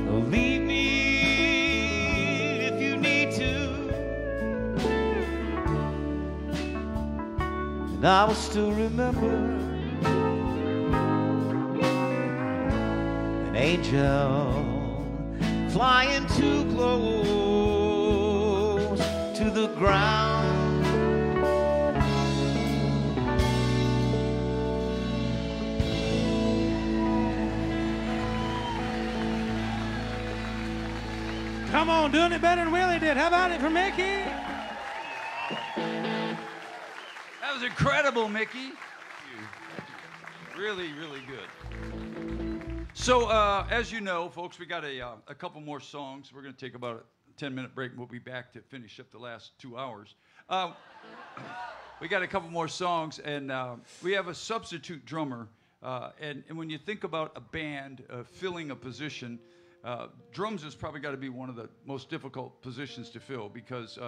Oh, leave me if you need to, and I will still remember an angel flying too close to the ground. Come on, doing it better than Willie did. How about it for Mickey? That was incredible, Mickey. Really, really good. So, as you know, folks, we got a couple more songs. We're going to take about a 10-minute break, and we'll be back to finish up the last 2 hours. We got a couple more songs, and we have a substitute drummer. And when you think about a band filling a position, drums has probably got to be one of the most difficult positions to fill, because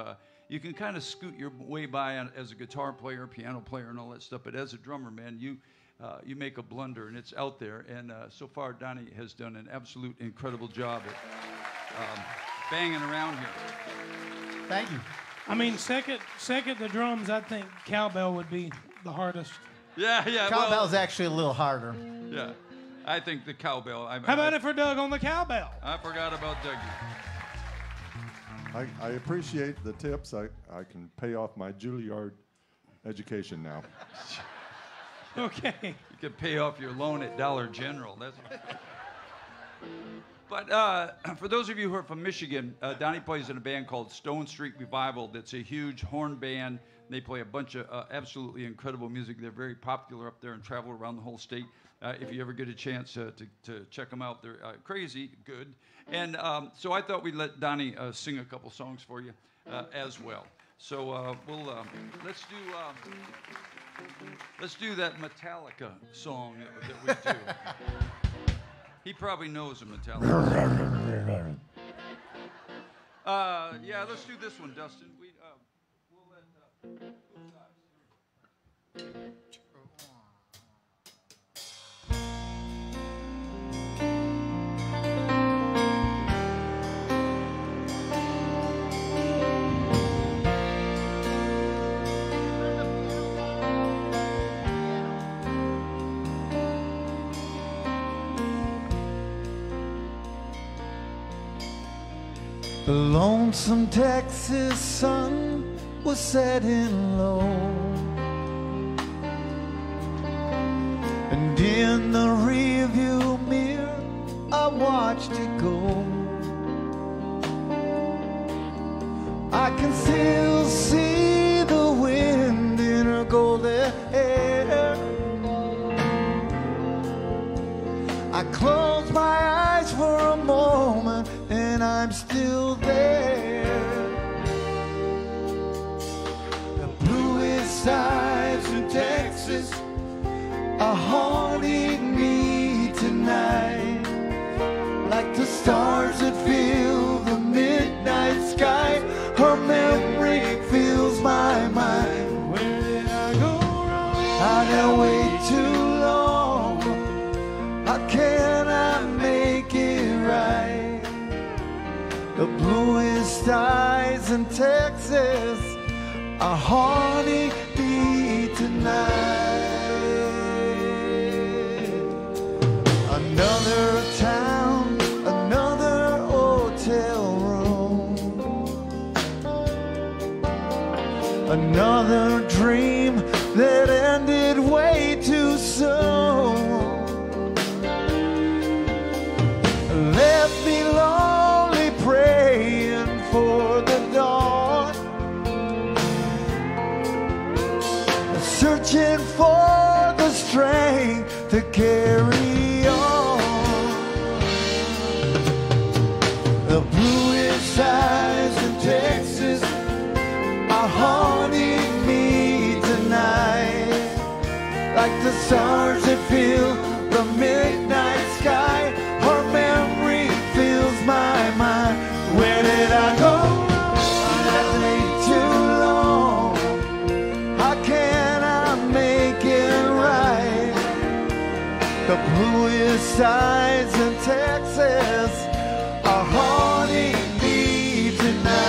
you can kind of scoot your way by as a guitar player, piano player, and all that stuff. But as a drummer, man, you make a blunder, and it's out there. And so far, Donnie has done an absolute incredible job at banging around here. Thank you. I mean, second to drums, I think cowbell would be the hardest. Yeah. Cowbell's actually a little harder. Yeah. I think the cowbell. How about it for Doug on the cowbell? I forgot about Dougie. I appreciate the tips. I can pay off my Juilliard education now. Okay. You can pay off your loan at Dollar General. But for those of you who are from Michigan, Donnie plays in a band called Stone Street Revival. That's a huge horn band. They play a bunch of absolutely incredible music. They're very popular up there and travel around the whole state. If you ever get a chance to check them out, they're crazy good. And so I thought we'd let Donnie sing a couple songs for you as well. So let's do that Metallica song that we do. He probably knows a Metallica. Yeah, let's do this one, Dustin. We'll let The lonesome Texas sun was setting low, and In the rearview mirror, I watched it go. I can still see the wind in her golden hair. I close my eyes for a moment and I'm still there. The bluest skies in Texas are haunting me tonight, like the stars that fill the midnight sky. Her memory fills my mind. Where did I go wrong? I didn't wait too long. How can I make it right? The bluest skies in Texas are haunting me tonight. Another town, another hotel room, another dream that ended way too soon. Left me lonely praying for the dawn, searching for the strength to carry on. The bluest skies in Texas are haunting me tonight, like the stars that fill the midnight sky. Her memory fills my mind. Where did I go? I wait too long. How can I make it right? The bluest skies in Texas are haunting me tonight.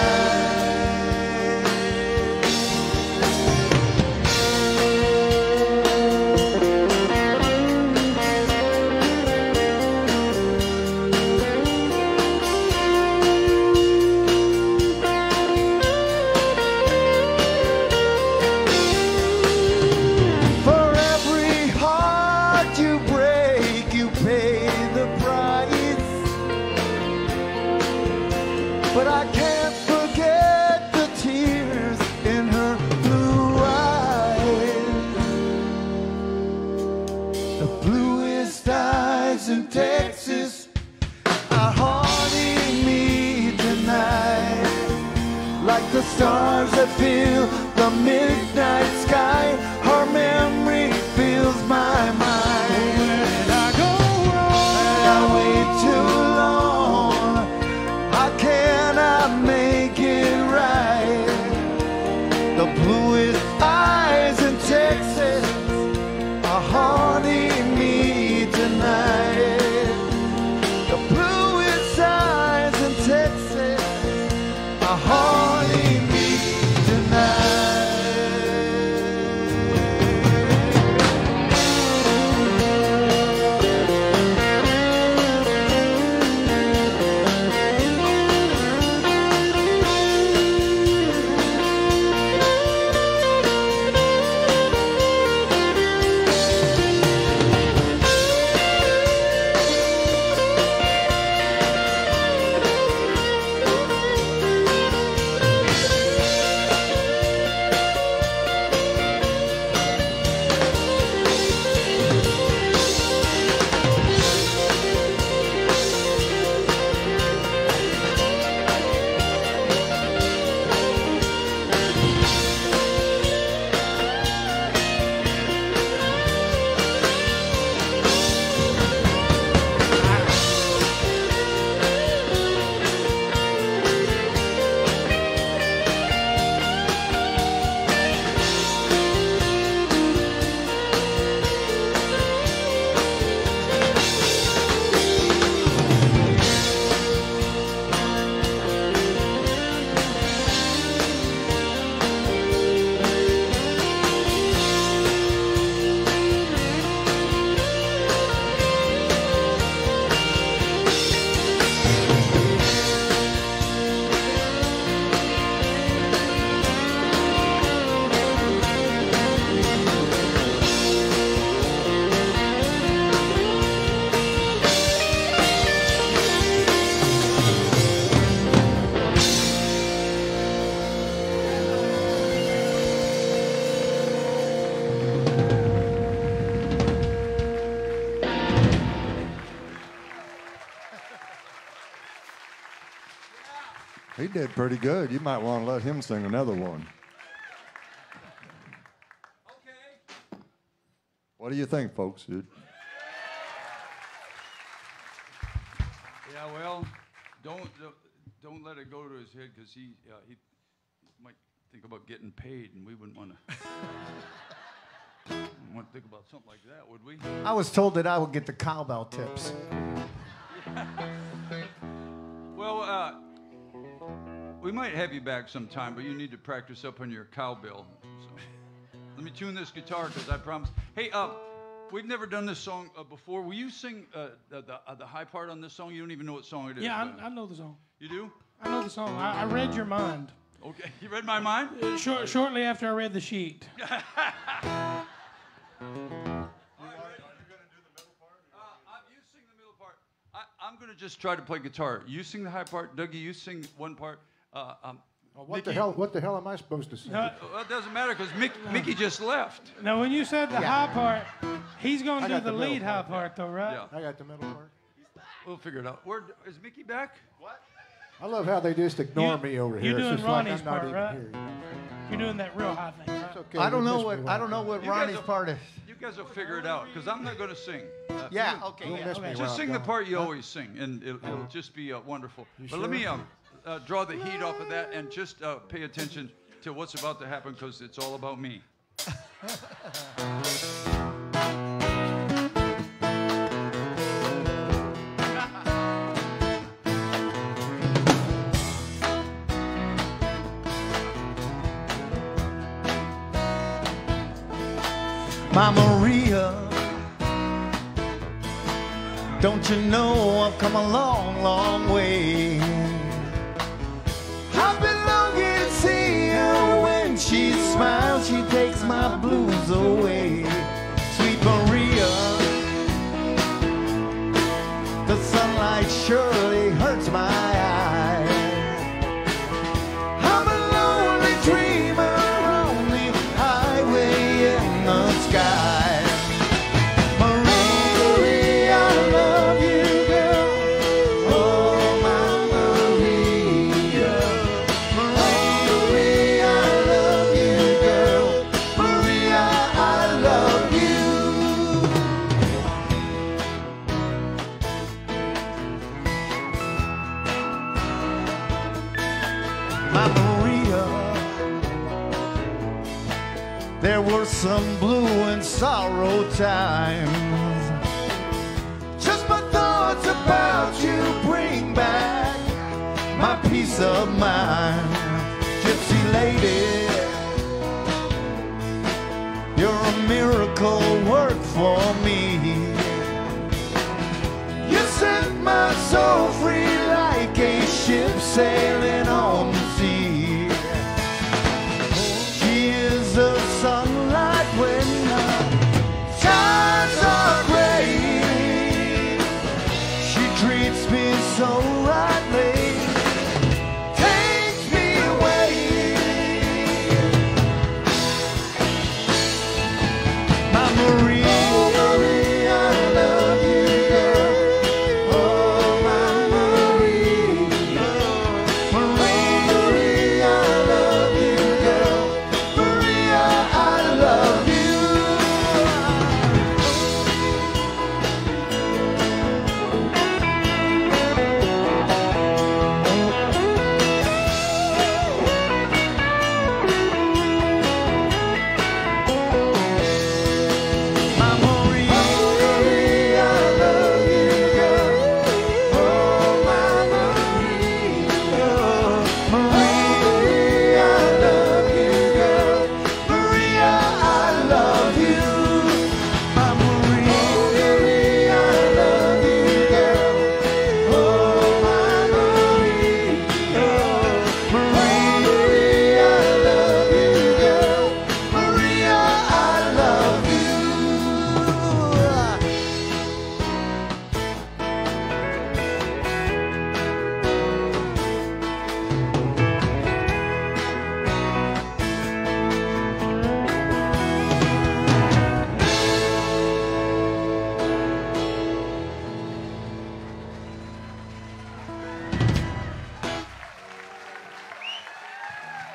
For every heart you break, you pay the price. But I can't forget the tears in her blue eyes. The bluest skies in Texas are haunting me tonight, like the stars that fill the midnight sky. Her memory fills my mind. Where did I go wrong? Did I wait too long? How can I make it right? The bluest eyes in Texas are haunting me tonight. The bluest eyes in Texas are haunting me tonight. He did pretty good. You might want to let him sing another one. Okay. What do you think, folks, dude? Yeah, well, don't let it go to his head because he might think about getting paid, and we wouldn't want to think about something like that, would we? I was told that I would get the cowbell tips. Well, we might have you back sometime, but you need to practice up on your cowbell. So, let me tune this guitar because I promise. Hey, we've never done this song before. Will you sing the high part on this song? You don't even know what song it is. Yeah, I know the song. You do? I know the song. I read your mind. Okay, you read my mind? Shortly after I read the sheet. You sing the middle part. I'm going to just try to play guitar. You sing the high part. Dougie, you sing one part. What the hell am I supposed to sing? Well, it doesn't matter because Mickey just left. Now, when you said the high part, he's going I to do got the the middle lead high part, though, right? Yeah. I got the middle part. We'll figure it out. Is Mickey back? What? I love how they just ignore me over here. You're It's doing just like Ronnie's I'm not part, even right? here. You're doing that real high thing, right? It's okay. I don't you know miss what me when I don't know what You guys Ronnie's will- part is. You guys will figure it out because I'm not going to sing. Yeah, you- okay, Don't yeah. miss me okay. when Just I'm sing the gone. part you always sing, and it'll just be wonderful. But let me draw the heat off of that and just pay attention to what's about to happen because it's all about me. Mama Maria, don't you know I've come a long, long way? I've been longing to see her. When she smiles, she takes my blues away. Sweet Maria, the sunlight surely hurts my eyes. I'm a lonely dreamer on the highway in the sky. Maria, I love you, girl. Oh, my Maria. Maria, I love you, girl. Maria, I love you. My Maria, there were some blue and sorrow times. Just my thoughts about you bring back my peace of mind. Gypsy lady, you're a miracle work for me. You set my soul free like a ship sailing on the sea. She is the sunlight when the skies are gray. She treats me so rightly, takes me away. My Maria, Maria, I love you, girl. Oh, my Maria.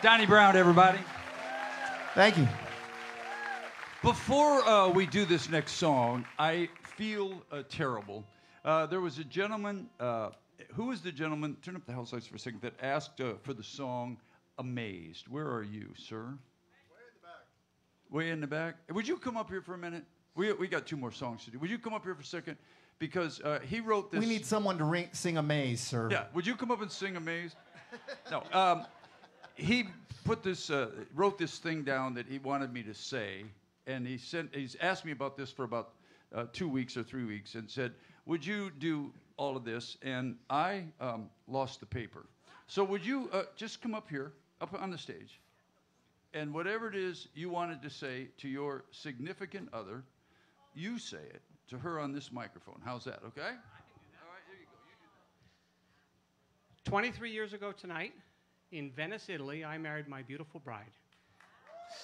Donnie Brown, everybody. Thank you. Before we do this next song, I feel terrible. There was a gentleman, who was the gentleman, turn up the house lights for a second, that asked for the song Amazed. Where are you, sir? Way in the back. Would you come up here for a minute? We got 2 more songs to do. Would you come up here for a second? Because he wrote this. We need someone to sing Amaze, sir. Yeah, would you come up and sing Amazed? No. He put this, wrote this thing down that he wanted me to say, and he's asked me about this for about 2 weeks or 3 weeks, and said, would you do all of this? And I lost the paper. So would you just come up here, up on the stage, and whatever it is you wanted to say to your significant other, you say it to her on this microphone. How's that, okay? All right, here you go. You do that. 23 years ago tonight, in Venice, Italy, I married my beautiful bride.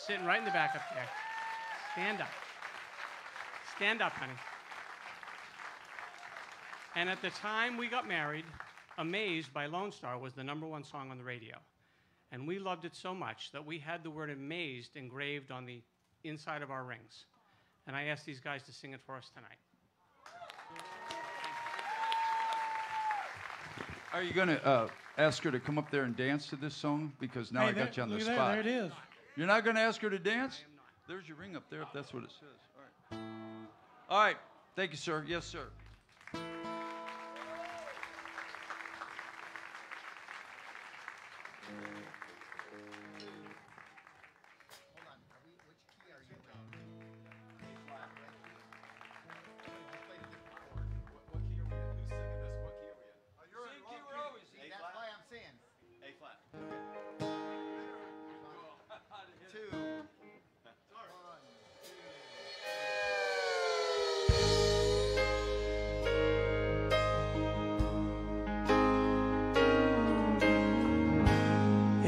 Sitting right in the back up there. Stand up. Stand up, honey. And at the time we got married, Amazed by Lone Star was the #1 song on the radio. And we loved it so much that we had the word amazed engraved on the inside of our rings. And I asked these guys to sing it for us tonight. Are you going to ask her to come up there and dance to this song? Because now I got you on the spot. There it is. You're not going to ask her to dance? I am not. There's your ring up there, if that's what it says. All right. All right. Thank you, sir. Yes, sir.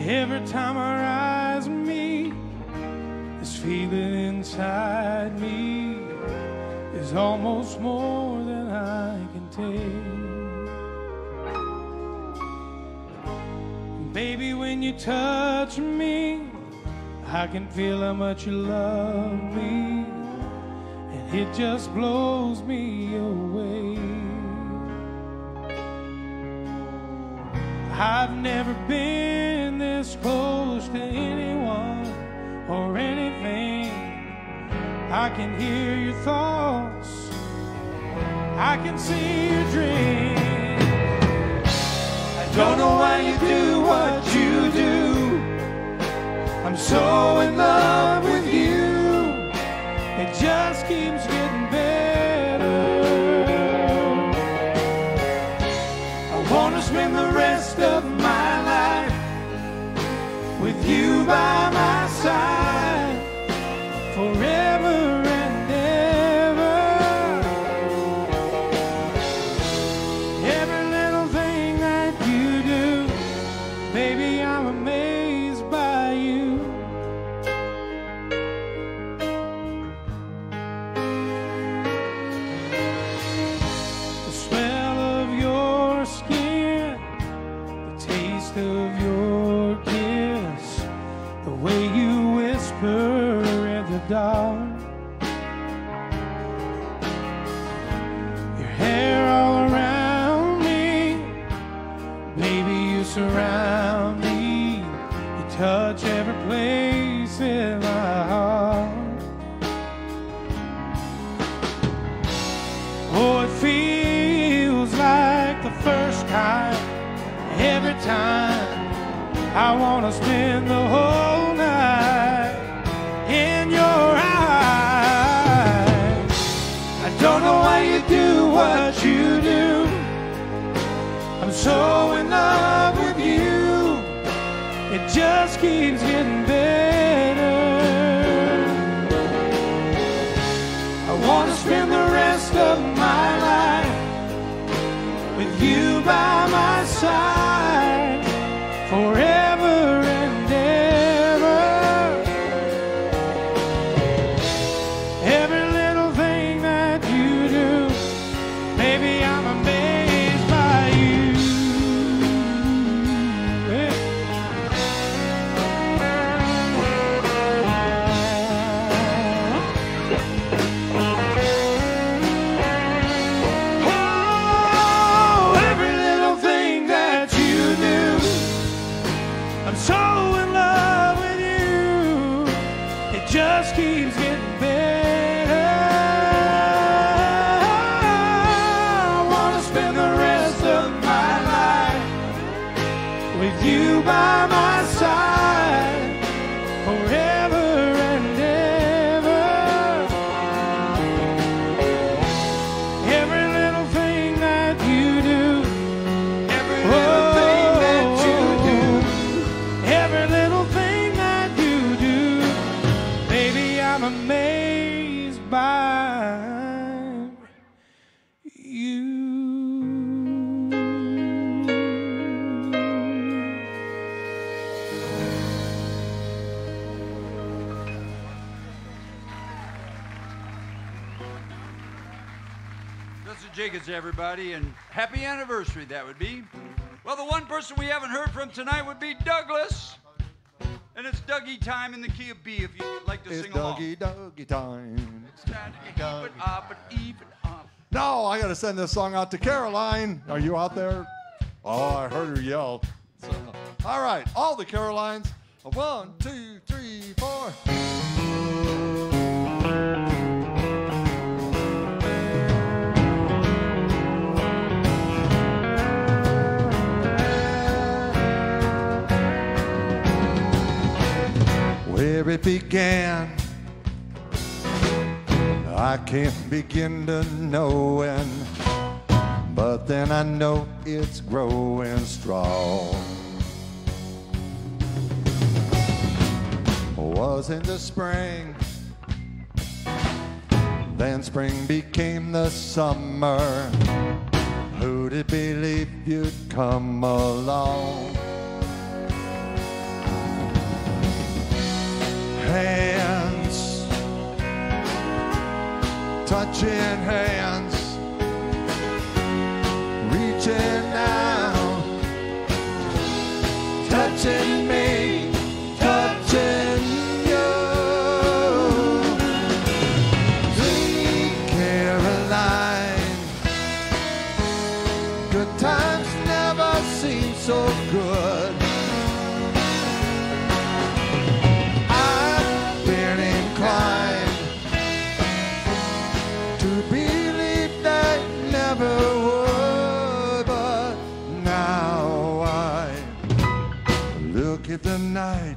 Every time our eyes meet, this feeling inside me is almost more than I can take. Baby, when you touch me, I can feel how much you love me, and it just blows me away. I've never been this close to anyone or anything. I can hear your thoughts, I can see your dreams. I don't know why you do what you do. I'm so in love with you, it just keeps getting better. I want to spend the rest of my life with you by my side, forever and ever. Every little thing that you do, baby, I'm amazed by you. The smell of your skin, the taste of your kiss, the way you whisper in the dark, your hair all around me, baby, you surround me, you touch every place in my heart. Oh, it feels like the first time, every time. I wanna spend the whole night in your eyes. I don't know why you do what you do. I'm so in love with you, it just keeps getting better. I wanna spend the rest of my life with you by my side, forever and ever. Every little thing that you do, baby, I'm amazed by you. Yeah. with you by my side forever and ever. Every little thing that you do, every little thing that you do, every little thing that you do, baby, I'm amazed by you. Justin Jacobs, everybody, and happy anniversary, that would be. Well, the one person we haven't heard from tonight would be Douglas. And it's Dougie time in the key of B, if you'd like to sing along. It's Dougie time. It's time to keep it up and even up. No, I got to send this song out to Caroline. Are you out there? Oh, I heard her yell. So, all right, all the Carolines. 1, 2, 3, 4. Where it began, I can't begin to knowing, but then I know it's growing strong. Was in the spring, then spring became the summer. Who'd it believe you'd come along? Hands, touching hands, reaching out, touching me, touching you. Sweet Caroline, good times never seem so good. The night,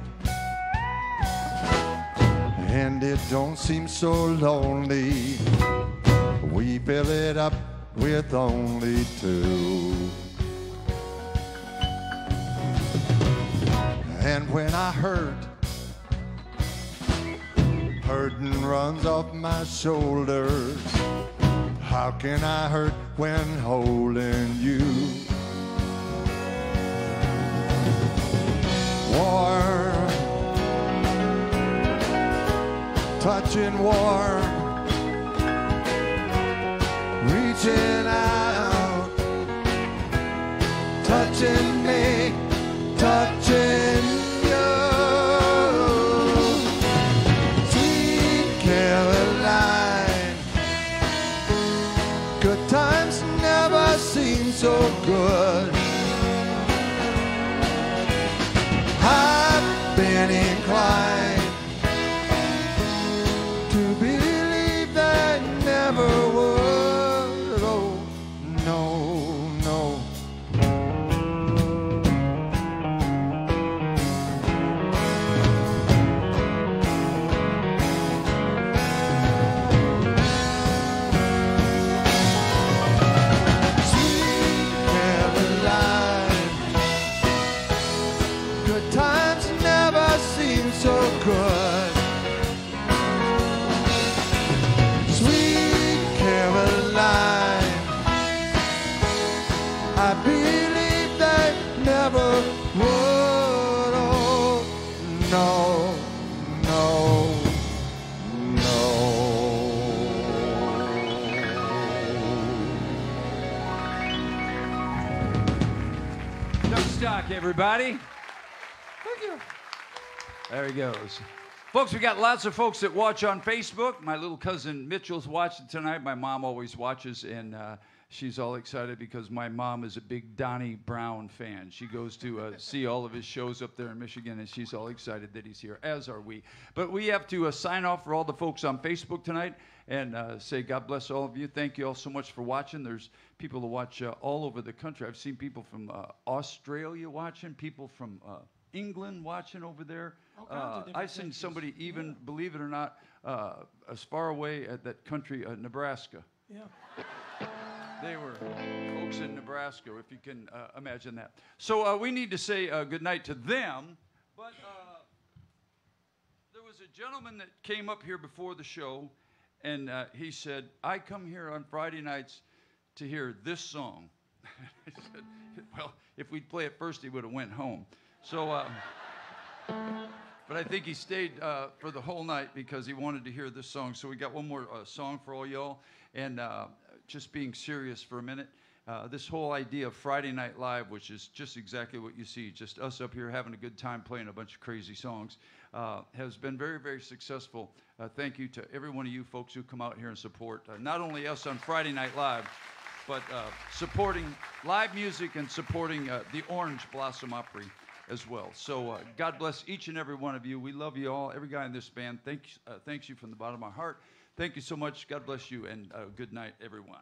and it don't seem so lonely. We fill it up with only two. And when I hurt, hurting runs off my shoulders. How can I hurt when holding you? Warm, touching warm, reaching out, touching me, touching you. Sweet Caroline, good times never seem so good. I've been inclined to believe that never would. Oh, no, no. Sweet Caroline, good times never seem so good. Sweet Caroline, I believe they never would. Oh, no, no, no. Doug Stock, everybody. Thank you. There he goes. Folks, we got lots of folks that watch on Facebook. My little cousin Mitchell's watching tonight. My mom always watches, and she's all excited because my mom is a big Donnie Brown fan. She goes to see all of his shows up there in Michigan, and she's all excited that he's here, as are we. But we have to sign off for all the folks on Facebook tonight and say God bless all of you. Thank you all so much for watching. There's people who watch all over the country. I've seen people from Australia watching, people from England watching over there. I've seen somebody even, believe it or not, as far away as that country, Nebraska. Yeah. They were folks in Nebraska, if you can imagine that. So we need to say good night to them. But there was a gentleman that came up here before the show, and he said, I come here on Friday nights to hear this song. I said, well, if we'd play it first, he would have went home. So, but I think he stayed for the whole night because he wanted to hear this song. So we got one more song for all y'all. And just being serious for a minute, this whole idea of Friday Night Live, which is just exactly what you see, just us up here having a good time playing a bunch of crazy songs, has been very, very successful. Thank you to every one of you folks who come out here and support not only us on Friday Night Live, but supporting live music and supporting the Orange Blossom Opry as well. So God bless each and every one of you. We love you all, every guy in this band. Thanks you from the bottom of my heart. Thank you so much. God bless you, and good night, everyone.